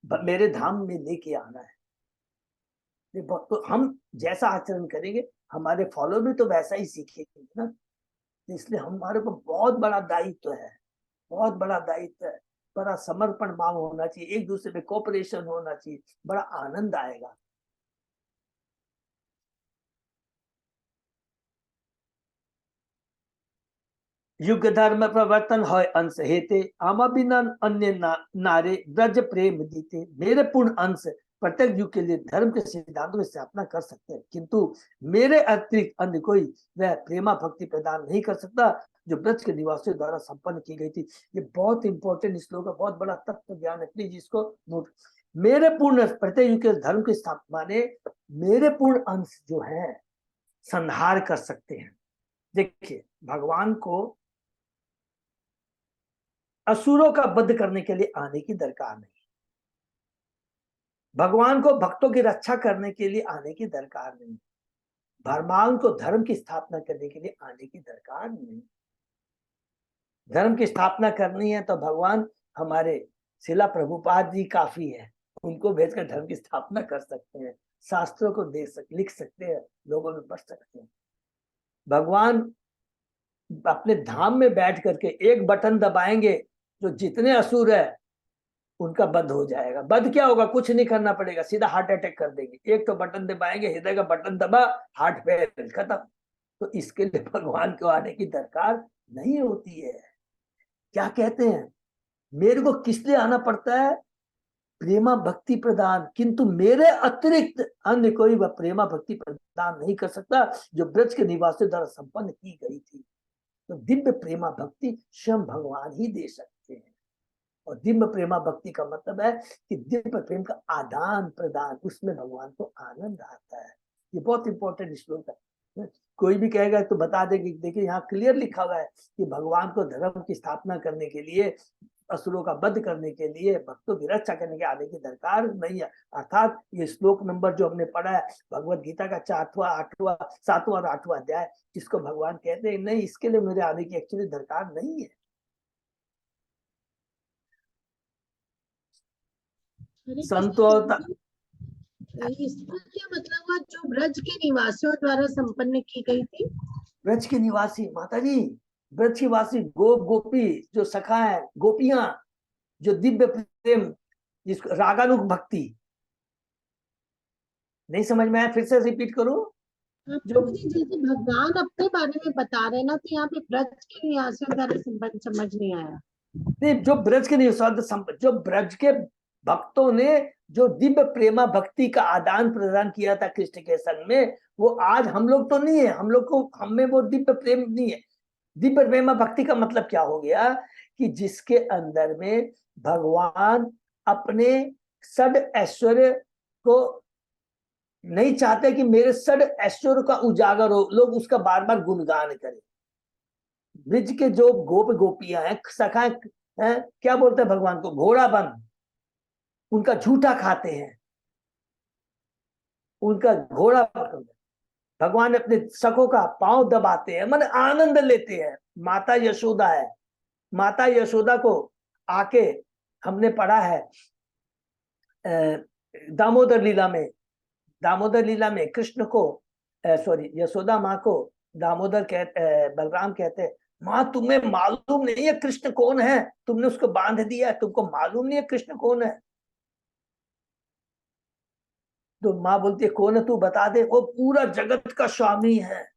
मेरे धाम में लेके आना है। तो हम जैसा आचरण करेंगे हमारे फॉलो भी तो वैसा ही सीखेंगे ना। इसलिए हमारे को बहुत बड़ा दायित्व है, बहुत बड़ा दायित्व है, बड़ा समर्पण भाव होना चाहिए, एक दूसरे में कोऑपरेशन होना चाहिए, बड़ा आनंद आएगा। युग धर्म प्रवर्तन है अंश हेते आमा बिना अन्य नारे ब्रज प्रेम दीते। मेरे पूर्ण अंश प्रत्येक युग के लिए धर्म के सिद्धांतों की स्थापना कर सकते हैं, किंतु मेरे अतिरिक्त अन्य कोई वह प्रेमा भक्ति प्रदान नहीं कर सकता जो ब्रज के निवासियों द्वारा संपन्न की गई थी। ये बहुत इंपॉर्टेंट श्लोक है, बहुत बड़ा तत्व ज्ञान है, प्लीज इसको नोट। मेरे पूर्ण प्रत्येक युग के धर्म की स्थापना ने मेरे पूर्ण अंश जो है संहार कर सकते हैं। देखिए भगवान को असुरों का वध करने के लिए आने की दरकार नहीं, भगवान को भक्तों की रक्षा करने के लिए आने की दरकार नहीं, भगवान को धर्म की स्थापना करने के लिए आने की दरकार नहीं। धर्म की स्थापना करनी है तो भगवान हमारे शिला प्रभुपाद जी काफी है, उनको भेजकर धर्म की स्थापना कर सकते हैं, शास्त्रों को लिख सकते हैं, लोगों में पढ़ सकते हैं। भगवान अपने धाम में बैठ करके एक बटन दबाएंगे, जो जितने असुर है उनका वध हो जाएगा। वध क्या होगा, कुछ नहीं करना पड़ेगा, सीधा हार्ट अटैक कर देंगे। एक तो बटन दबाएंगे, हृदय का बटन दबा, हार्ट फेल, खत्म। तो इसके लिए भगवान को आने की दरकार नहीं होती है। क्या कहते हैं, मेरे को किस लिए आना पड़ता है, प्रेमा भक्ति प्रदान, किंतु मेरे अतिरिक्त अन्य कोई वह प्रेमा भक्ति प्रदान नहीं कर सकता जो ब्रज के निवासियों द्वारा संपन्न की गई थी। तो दिव्य प्रेमा भक्ति स्वयं भगवान ही दे सकते हैं। और दिव्य प्रेमा भक्ति का मतलब है कि दिव्य प्रेम का आदान प्रदान, उसमें भगवान को आनंद आता है। ये बहुत इंपॉर्टेंट श्लोक है। कोई भी कहेगा तो बता देगी, देखिए यहाँ क्लियर लिखा हुआ है कि भगवान को धर्म की स्थापना करने के लिए, असुरों का वध करने के लिए, भक्तों की रक्षा करने के आने की दरकार नहीं है। अर्थात ये श्लोक नंबर जो हमने पढ़ा है भगवत गीता का 4वां 8वां 7वां और 8वां अध्याय, जिसको भगवान कहते हैं नहीं, इसके लिए मेरे आने की एक्चुअली दरकार नहीं है। संतों इसका क्या मतलब हुआ, जो ब्रज के निवासियों द्वारा संपन्न की गई थी? ब्रज के निवासी माता जी, ब्रज के वासी गोप गोपी जो सखा है, गोपियां जो दिव्य प्रेम, जिसको रागानुग भक्ति, नहीं समझ में आया, फिर से रिपीट करूं। जो जैसे भगवान अपने बारे में बता रहे ना, तो यहाँ पे ब्रज के निवासियों द्वारा संपन्न समझ नहीं आया। नहीं, जो ब्रज के निवासी, जो ब्रज के भक्तों ने जो दिव्य प्रेमा भक्ति का आदान प्रदान किया था कृष्ण के संग में, वो आज हम लोग तो नहीं है, हम लोग को, हमें वो दिव्य प्रेम नहीं है। दिव्य प्रेमा भक्ति का मतलब क्या हो गया कि जिसके अंदर में भगवान अपने षड ऐश्वर्य को नहीं चाहते कि मेरे षड ऐश्वर्य का उजागर हो, लोग उसका बार बार गुणगान करें। ब्रिज के जो गोप गोपियां हैं, सखा हैं, क्या बोलते हैं भगवान को, घोड़ा बन, उनका झूठा खाते हैं। उनका घोड़ा पकड़ लिया। भगवान अपने सखों का पांव दबाते हैं, मन आनंद लेते हैं। माता यशोदा है, माता यशोदा को आके हमने पढ़ा है दामोदर लीला में। दामोदर लीला में कृष्ण को सॉरी यशोदा माँ को दामोदर कहते, बलराम कहते हैं, माँ तुम्हें मालूम नहीं है कृष्ण कौन है, तुमने उसको बांध दिया, तुमको मालूम नहीं है कृष्ण कौन है। तो माँ बोलती है कौन है तू बता दे। वो पूरा जगत का स्वामी है।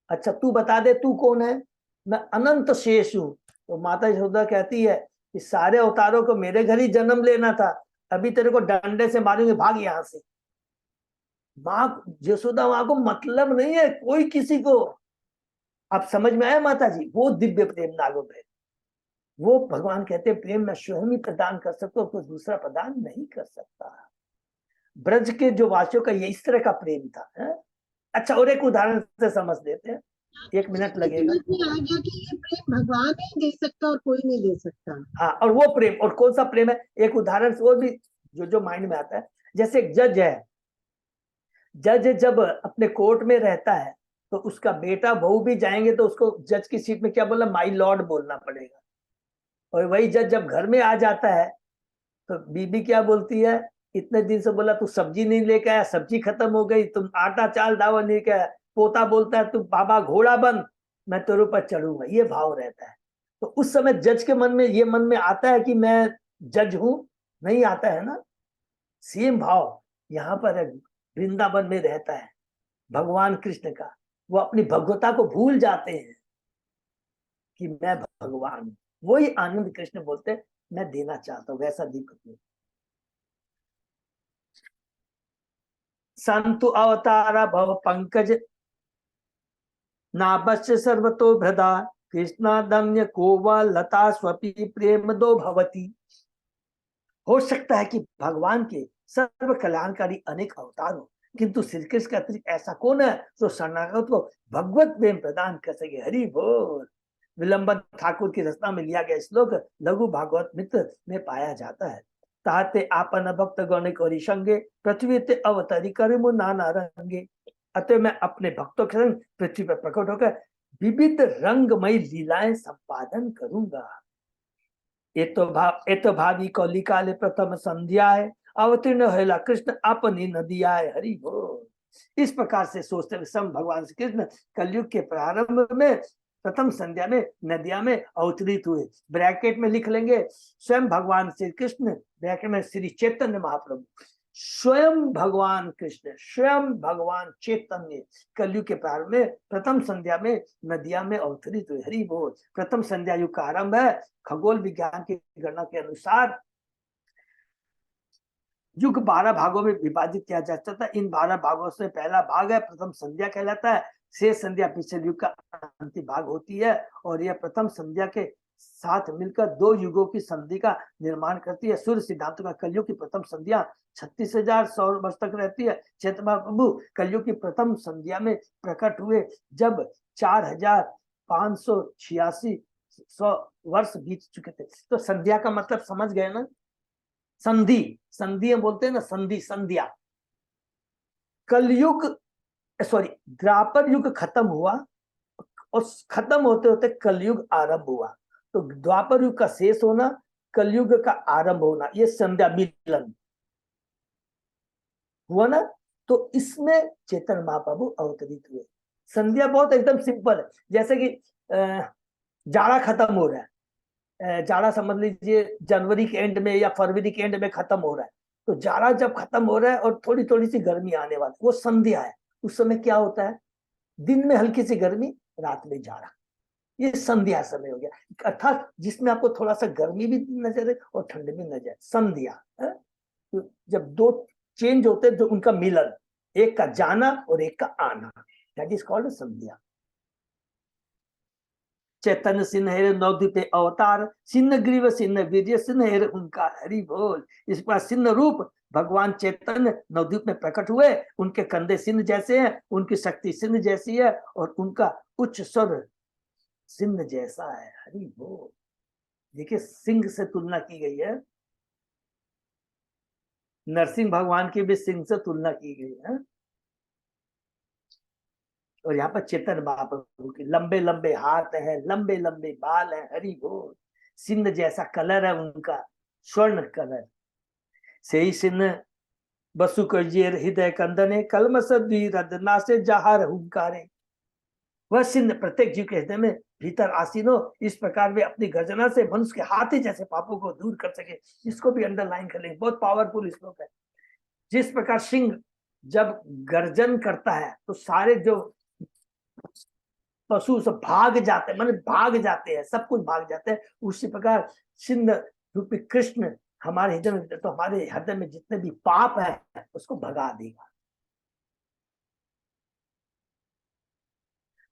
अच्छा तू बता दे तू कौन है। मैं अनंत शेष हूं। तो माता यशोदा कहती है कि सारे अवतारों को मेरे घर ही जन्म लेना था, अभी तेरे को डंडे से मारेंगे, भाग यहां से। माँ यशोदा माँ को मतलब नहीं है कोई किसी को। आप समझ में आया माता जी, वो दिव्य प्रेम नागो है। वो भगवान कहते हैं प्रेम मैं स्वयं ही प्रदान कर सकता हूँ, कोई दूसरा प्रदान नहीं कर सकता। ब्रज के जो वासियों का ये इस तरह का प्रेम था है? अच्छा और एक उदाहरण से समझ लेते हैं, 1 मिनट लगेगा। समझ में आ गया कि ये प्रेम भगवान ही दे सकता और कोई नहीं दे सकता। हाँ और वो प्रेम, और कौन सा प्रेम है, एक उदाहरण से और भी जो माइंड में आता है। जैसे एक जज है, जज जब अपने कोर्ट में रहता है तो उसका बेटा बहू भी जाएंगे तो उसको जज की सीट में क्या बोलना, माई लॉर्ड बोलना पड़ेगा। और वही जज जब घर में आ जाता है तो बीबी क्या बोलती है, इतने दिन से बोला तू सब्जी नहीं लेके आया, सब्जी खत्म हो गई, तुम आटा चाल दावा नहीं लेके आया। पोता बोलता है तू बाबा घोड़ा बन, मैं तेरे ऊपर चढ़ूंगा। ये भाव रहता है। तो उस समय जज के मन में ये मन में आता है कि मैं जज हूं, नहीं आता है ना। सेम भाव यहाँ पर है, वृंदावन में रहता है भगवान कृष्ण का। वो अपनी भगवता को भूल जाते हैं कि मैं भगवान हूं। वही आनंद कृष्ण बोलते हैं मैं देना चाहता हूं, वैसा दीपक में। संतु अवतारा भव पंकज नाभस्य सर्वतो भृदा कृष्णादन्य को व लता स्वपी प्रेम दो भवती। हो सकता है कि भगवान के सर्व कल्याणकारी अनेक अवतार हो, किंतु श्री कृष्ण के अतिरिक्त ऐसा कौन है जो शरणागत को भगवत प्रेम प्रदान कर सके। हरि बोल। विलंबन ठाकुर की रचना में लिया गया श्लोक लघु भागवत मित्र में पाया जाता है। ताते आपन भक्त गण करी संगे पृथ्वी ते अवतरी करिमु नाना रंगे। अतः मैं अपने भक्तों के संग पृथ्वी पर प्रकट होकर विविध रंगमयी लीलाएं संपादन करूंगा। ये तो भावी कौली काले प्रथम संध्या है, अवतीर्ण हेला कृष्ण अपनी नदिया है। हरि बोल। इस प्रकार से सोचते हुए सम भगवान श्री कृष्ण कलयुग के प्रारंभ में प्रथम संध्या में नदिया में अवतरित हुए। ब्रैकेट में लिख लेंगे स्वयं भगवान श्री कृष्ण, ब्रैकेट में श्री चैतन्य महाप्रभु। स्वयं भगवान कृष्ण, स्वयं भगवान चैतन्य कलयुग के प्रारंभ में प्रथम संध्या में नदिया में अवतरित हुए। हरि बोल। प्रथम संध्या युग का आरंभ है। खगोल विज्ञान की गणना के अनुसार युग 12 भागों में विभाजित किया जा सकता है। इन 12 भागों से पहला भाग है प्रथम संध्या कहलाता है। शेष संध्या पिछले युग का अंतिम भाग होती है और यह प्रथम संध्या के साथ मिलकर 2 युगों की संधि का निर्माण करती है। सूर्य सिद्धांत का कलयुग की प्रथम संध्या 36,000 सौर वर्ष तक रहती है। चैतन्य महाप्रभु कलयुग की प्रथम संध्या में प्रकट हुए जब 4,586 वर्ष बीत चुके थे। तो संध्या का मतलब समझ गए ना, संधि, संधि बोलते हैं ना, संधि संध्या। कलयुग सॉरी द्वापर युग खत्म हुआ और खत्म होते होते कलयुग आरंभ हुआ। तो द्वापर युग का शेष होना, कलयुग का आरंभ होना, ये संध्या मिलन हुआ ना। तो इसमें चैतन्य महाप्रभु अवतरित हुए। संध्या बहुत एकदम सिंपल है, जैसे कि जाड़ा खत्म हो रहा है, जाड़ा समझ लीजिए जनवरी के एंड में या फरवरी के एंड में खत्म हो रहा है। तो जाड़ा जब खत्म हो रहा है और थोड़ी थोड़ी सी गर्मी आने वाली, वो संध्या है। उस समय क्या होता है, दिन में हल्की सी गर्मी, रात में जाड़ा, ये संध्या समय हो गया। अर्थात जिसमें आपको थोड़ा सा गर्मी भी नजर है और ठंड भी नजर है, संध्या है? तो जब 2 चेंज होते हैं तो उनका मिलन, एक का जाना और एक का आना, दैट इज कॉल्ड संध्या। चैतन्य सिन्हेर नवद्वीपे अवतार, सिन्न ग्रीव सिन्न वीर्य सिन्हेर उनका। हरि बोल। इस पर सिन्न रूप भगवान चैतन्य नवद्वीप में प्रकट हुए। उनके कंधे सिंह जैसे हैं, उनकी शक्ति सिंह जैसी है और उनका उच्च स्वर सिंह जैसा है। हरि बोल। देखिए सिंह से तुलना की गई है। नरसिंह भगवान की भी सिंह से तुलना की गई है। और यहाँ पर चेतन महाप्रभु की लंबे लंबे हाथ हैं, लंबे लंबे बाल हैं, हरि बोल। सिंह जैसा कलर है उनका, स्वर्ण कलर। से ही सिंह बसु कजियर हृदय कंदने कलमस रदना से जहार हुंकारे। वह सिंह प्रत्येक जीव के हृदय में भीतर आसीन हो, इस प्रकार वे अपनी गर्जना से मनुष्य के हाथी जैसे पापों को दूर कर सके। इसको भी अंडरलाइन कर लेंगे, बहुत पावरफुल श्लोक है। जिस प्रकार सिंह जब गर्जन करता है तो सारे जो पशु सब भाग जाते हैं, माने भाग जाते हैं, सब कुछ भाग जाते हैं। उसी प्रकार सिंह रूपी कृष्ण हमारे हृदय में, तो हमारे हृदय में जितने भी पाप है उसको भगा देगा।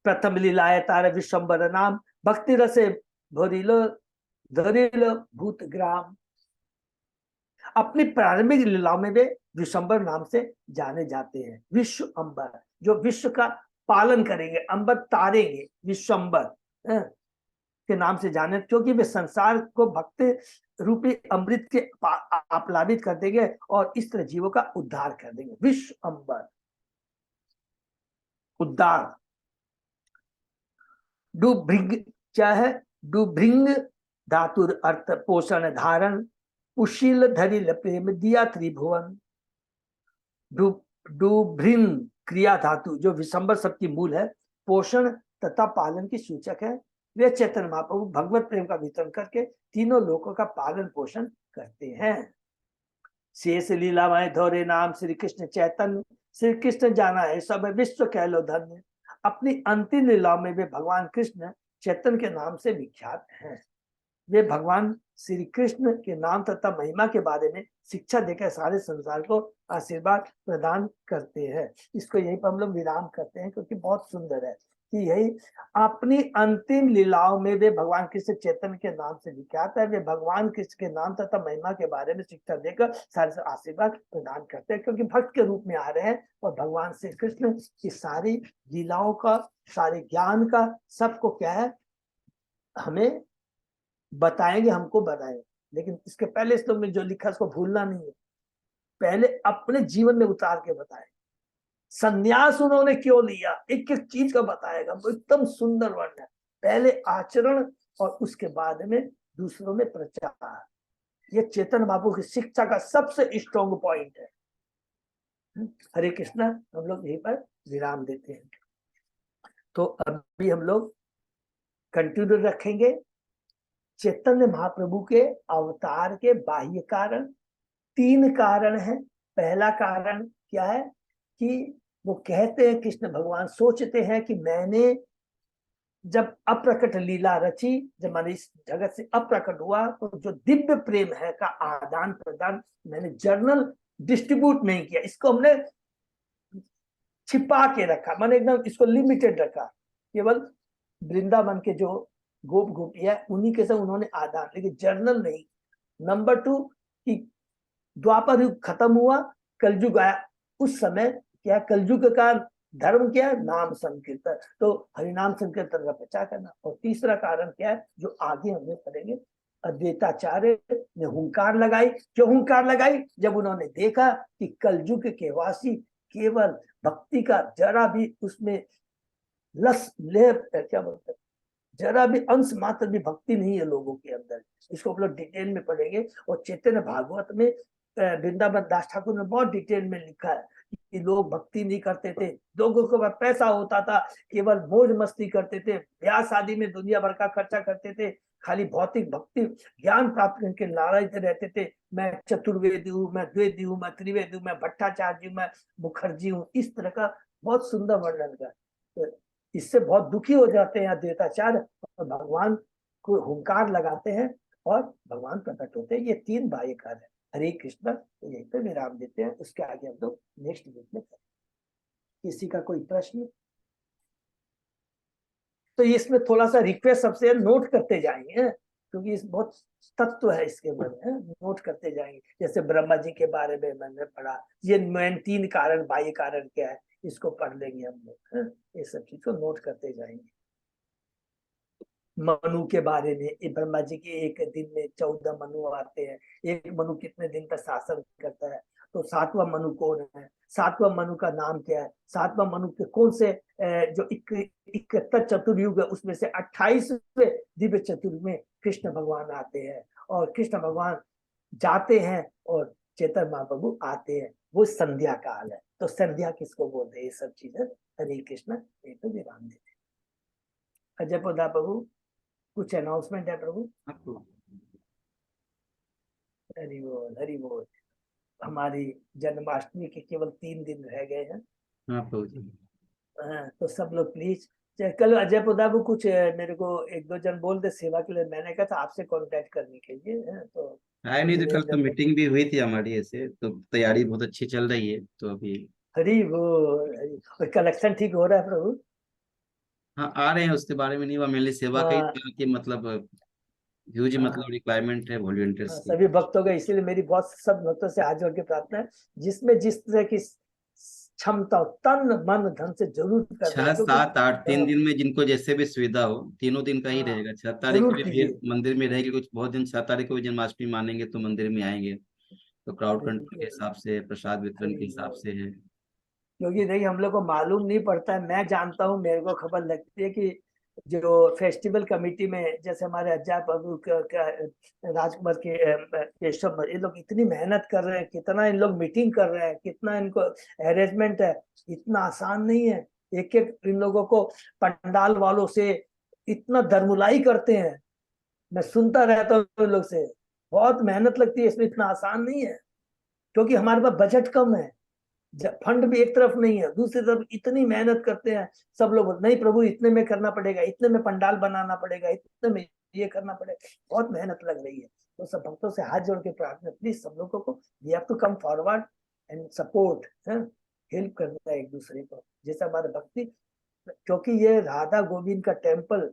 प्रथम लीलाए तारे विश्वम्बर नाम भक्ति रसे भरिलो धरिल भूत ग्राम। अपनी प्रारंभिक लीलाओं में वे विश्वम्बर नाम से जाने जाते हैं। विश्व अंबर, जो विश्व का पालन करेंगे, अंबर तारेंगे, विश्वम्बर के नाम से जाने, क्योंकि वे संसार को भक्ति रूपी अमृत के आप्लावित कर देंगे और इस तरह जीवों का उद्धार कर देंगे। विश्व अंबर, उद्धार। डुभृंग क्या है? डुभृंग धातुर अर्थ पोषण धारण, उशील धरिल प्रेम दिया त्रिभुवन। डुभृंग क्रिया धातु जो विशंबर शब्द की मूल है, पोषण तथा पालन की सूचक है। वे चैतन्य महाप्रभु भगवत प्रेम का वितरण करके तीनों लोकों का पालन पोषण करते हैं। शेष लीलामय धोरे नाम श्री कृष्ण चैतन्य, श्री कृष्ण जाना है सब विश्व कह लो धन्य। अपनी अंतिम लीलाओं में वे भगवान कृष्ण चैतन्य के नाम से विख्यात हैं। वे भगवान श्री कृष्ण के नाम तथा महिमा के बारे में शिक्षा देकर सारे संसार को आशीर्वाद प्रदान करते हैं। इसको यहीं पर हम लोग विराम करते हैं, क्योंकि बहुत सुंदर है कि यही अपनी अंतिम लीलाओं में वे भगवान कृष्ण चैतन्य के नाम से विख्यात है। वे भगवान कृष्ण के नाम तथा महिमा के बारे में शिक्षा देकर सारे से आशीर्वाद प्रदान करते हैं, क्योंकि भक्त के रूप में आ रहे हैं और भगवान श्री कृष्ण की सारी लीलाओं का, सारे ज्ञान का, सबको क्या है हमें बताएंगे, हमको बताएंगे। लेकिन इसके पहले श्लोक में जो लिखा उसको भूलना नहीं है, पहले अपने जीवन में उतार के बताए। संन्यास उन्होंने क्यों लिया, एक एक चीज का बताएगा, वो एकदम सुंदर वर्ण है। पहले आचरण और उसके बाद में दूसरों में प्रचार। ये चेतन बाबू की शिक्षा का सबसे स्ट्रॉन्ग पॉइंट है। हरे कृष्णा, हम लोग यहीं पर विराम देते हैं। तो अभी हम लोग कंटिन्यू रखेंगे चैतन्य महाप्रभु के अवतार के बाह्य कारण। 3 कारण है। पहला कारण क्या है कि वो कहते हैं, कृष्ण भगवान सोचते हैं कि मैंने जब अप्रकट लीला रची, जब मैंने इस जगत से अप्रकट हुआ, तो जो दिव्य प्रेम है का आदान प्रदान मैंने जर्नल डिस्ट्रीब्यूट नहीं किया, इसको हमने छिपा के रखा, मैंने एकदम इसको लिमिटेड रखा। केवल वृंदावन के जो गोप गोपियां उन्हीं के साथ उन्होंने आदान, लेकिन जर्नल नहीं। नंबर 2 कि द्वापर युग खत्म हुआ, कलयुग आया, उस समय क्या कलयुग का धर्म क्या है? नाम संकीर्तन। तो हरिनाम संकीर्तन का प्रचार करना। और तीसरा कारण क्या है जो आगे हम लोग करेंगे, अद्वैताचार्य ने हुंकार लगाई। क्यों हुंकार लगाई? जब उन्होंने देखा कि कलयुग के वासी केवल भक्ति का जरा भी उसमें लस ले क्या बोलते, जरा भी अंश मात्र भी भक्ति नहीं है लोगों के अंदर। इसको हम लोग डिटेल में पढ़ेंगे। और चैतन्य भागवत में वृंदावन दास ठाकुर ने बहुत डिटेल में लिखा है कि लोग भक्ति नहीं करते थे, लोगों को पैसा होता था, केवल मौज मस्ती करते थे, ब्याह शादी में दुनिया भर का खर्चा करते थे, खाली भौतिक भक्ति ज्ञान प्राप्त करके नारायण रहते थे। मैं चतुर्वेदी हूँ, मैं द्विवेदी हूँ, मैं त्रिवेदी हूँ, मैं भट्टाचार्य हूँ, मैं मुखर्जी हूँ। इस तरह का बहुत सुंदर वर्णन का, तो इससे बहुत दुखी हो जाते हैं अद्वैताचार्य और भगवान को हुंकार लगाते हैं और भगवान प्रकट होते हैं। ये 3 बाह्य कार्य है। हरे कृष्ण। तो यहीं पे विराम देते हैं, उसके आगे हम लोग नेक्स्ट वीक में करेंगे। किसी का कोई प्रश्न? तो इसमें थोड़ा सा रिक्वेस्ट सबसे नोट करते जाएंगे, क्योंकि इस बहुत तत्व है इसके बारे में, नोट करते जाएंगे। जैसे ब्रह्मा जी के बारे में मैंने पढ़ा, ये मेन 3 कारण, बाह्य कारण क्या है, इसको पढ़ लेंगे हम लोग। ये सब चीज को नोट करते जाएंगे। मनु के बारे में, ब्रह्मा जी के एक दिन में 14 मनु आते हैं। एक मनु कितने दिन तक शासन करता है, तो सातवां मनु कौन है, सातवां मनु का नाम क्या है, सातवां मनु के कौन से जो 71 चतुर्युग है उसमें से 28वें दिव्य चतुर्युग में कृष्ण भगवान आते हैं और कृष्ण भगवान जाते हैं और चैतन्य महाप्रभु आते हैं, वो संध्या काल है। तो संध्या किसको बोलते हैं, ये सब चीजें। हरे कृष्ण। ये तो विराम देते। अजय प्रदा प्रभु कुछ अनाउंसमेंट है प्रभु? आपको हरि बोल हरि बोल। हमारी जन्माष्टमी के केवल 3 दिन रह गए हैं। हाँ प्रभु जी। तो सब लोग प्लीज, कल अजय प्रताप को कुछ मेरे को 1-2 जन बोल दे सेवा के लिए, मैंने कहा था आपसे कांटेक्ट करने के लिए। तो आए नहीं, तो कुछ कल तो जन- मीटिंग भी हुई थी हमारी, ऐसे तो तैयारी बहुत अच्छी चल रही है। तो अभी हरि बोल। कलेक्शन ठीक हो रहा है प्रभु? हाँ आ रहे हैं, उसके बारे में नहीं हुआ, मेनली सेवा का ही हाँ, था कि मतलब ह्यूज हाँ, मतलब रिक्वायरमेंट है वॉलंटियर्स हाँ, की। सभी भक्तों का, इसीलिए मेरी बहुत सब भक्तों से हाथ जोड़ के प्रार्थना है, जिसमें जिस तरह की क्षमता हो, तन मन धन से जरूर करना है, 6, क्योंकि 7, 8 3 दिन में जिनको जैसे भी सुविधा हो, तीनों दिन का ही हाँ, रहेगा। 6 तारीख को जरूर भी भीड़ कीजिए। मंदिर में रहेगी, कुछ बहुत दिन 7 तारीख को भी जन्माष्टमी मानेंगे तो मंदिर में आएंगे। तो क्राउड कंट्रोल के बिल्कुल। हिसाब से, प्रसाद वितरण के हरि हिसाब बोल। से है। क्योंकि नहीं, हम लोग को मालूम नहीं पड़ता है, मैं जानता हूँ, मेरे को खबर लगती है कि जो फेस्टिवल कमेटी में जैसे हमारे अज्जा प्रभु राजकुमार के केशव, ये लोग इतनी मेहनत कर रहे हैं, कितना इन लोग मीटिंग कर रहे हैं, कितना इनको अरेंजमेंट है, इतना आसान नहीं है। एक एक इन लोगों को पंडाल वालों से इतना दरमुलाई करते हैं, मैं सुनता रहता हूँ इन लोग से, बहुत मेहनत लगती है इसमें, इतना आसान नहीं है। क्योंकि हमारे पास बजट कम है, फंड भी एक तरफ नहीं है, दूसरी तरफ इतनी मेहनत करते हैं सब लोग, नहीं प्रभु इतने में करना पड़ेगा, इतने में पंडाल बनाना पड़ेगा, इतने में ये करना पड़ेगा, बहुत मेहनत लग रही है। तो सब भक्तों से हाथ जोड़ के प्रार्थना, प्लीज सब लोगों को we have to come forward and support, help करना है एक दूसरे को, जैसे हमारे भक्ति। क्योंकि ये राधा गोविंद का टेम्पल,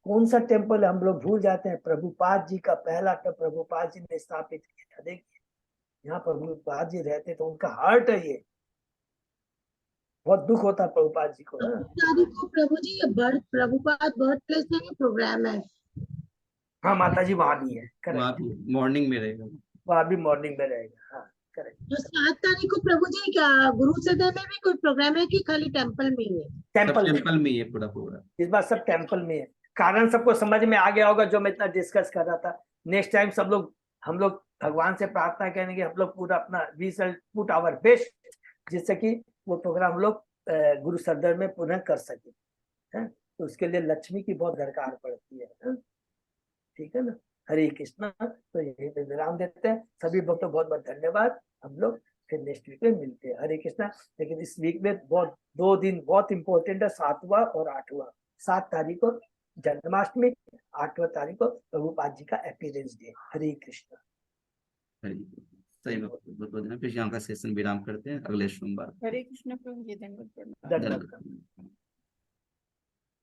कौन सा टेम्पल है हम लोग भूल जाते हैं, प्रभुपाद जी का पहला प्रभुपाद जी ने स्थापित किया। देखिए यहाँ प्रभुपाद जी रहते तो उनका हार्ट है ये, बहुत दुख होता है प्रभुपाद जी को। तारीख को प्रभु जी ये प्रभुपाद बर्थ प्लेस में भी प्रोग्राम है। हाँ माता जी वहां भी है, वहाँ करेक्ट, भी मॉर्निंग में रहेगा। वहां भी मॉर्निंग में रहेगा। हाँ करेक्ट। और 7 तारीख को प्रभु जी क्या गुरु सदय में भी कोई प्रोग्राम है कि खाली टेम्पल में ही है? सब टेम्पल में, टेम्पल में ही है पूरा पूरा। इस बार सब टेम्पल में है। कारण सबको समझ में आ गया होगा जो मैं इतना डिस्कस कर रहा था। नेक्स्ट टाइम सब लोग, हम लोग भगवान से प्रार्थना करेंगे, हम लोग पूरा अपना we shall put our best, जिससे कि वो प्रोग्राम हम लोग गुरु सदर में पुनः कर सके। तो उसके लिए लक्ष्मी की बहुत दरकार पड़ती है। ठीक है ना? हरे कृष्णा। तो यही पे विराम देते हैं। सभी भक्तों बहुत बहुत धन्यवाद। हम लोग फिर नेक्स्ट वीक में मिलते हैं। हरे कृष्णा। लेकिन इस वीक में बहुत 2 दिन बहुत इंपॉर्टेंट है, 7वां और 8वां। 7 तारीख को जन्माष्टमी, 8वां तारीख को प्रभुपाद जी का अपीयरेंस डे। हरे कृष्णा। सही बात, बहुत बहुत धन्यवाद। फिर यहाँ का सेशन विराम करते हैं, अगले सोमवार। हरे कृष्ण प्रभु जी, धन्यवाद। धन्यवाद। धन्यवाद।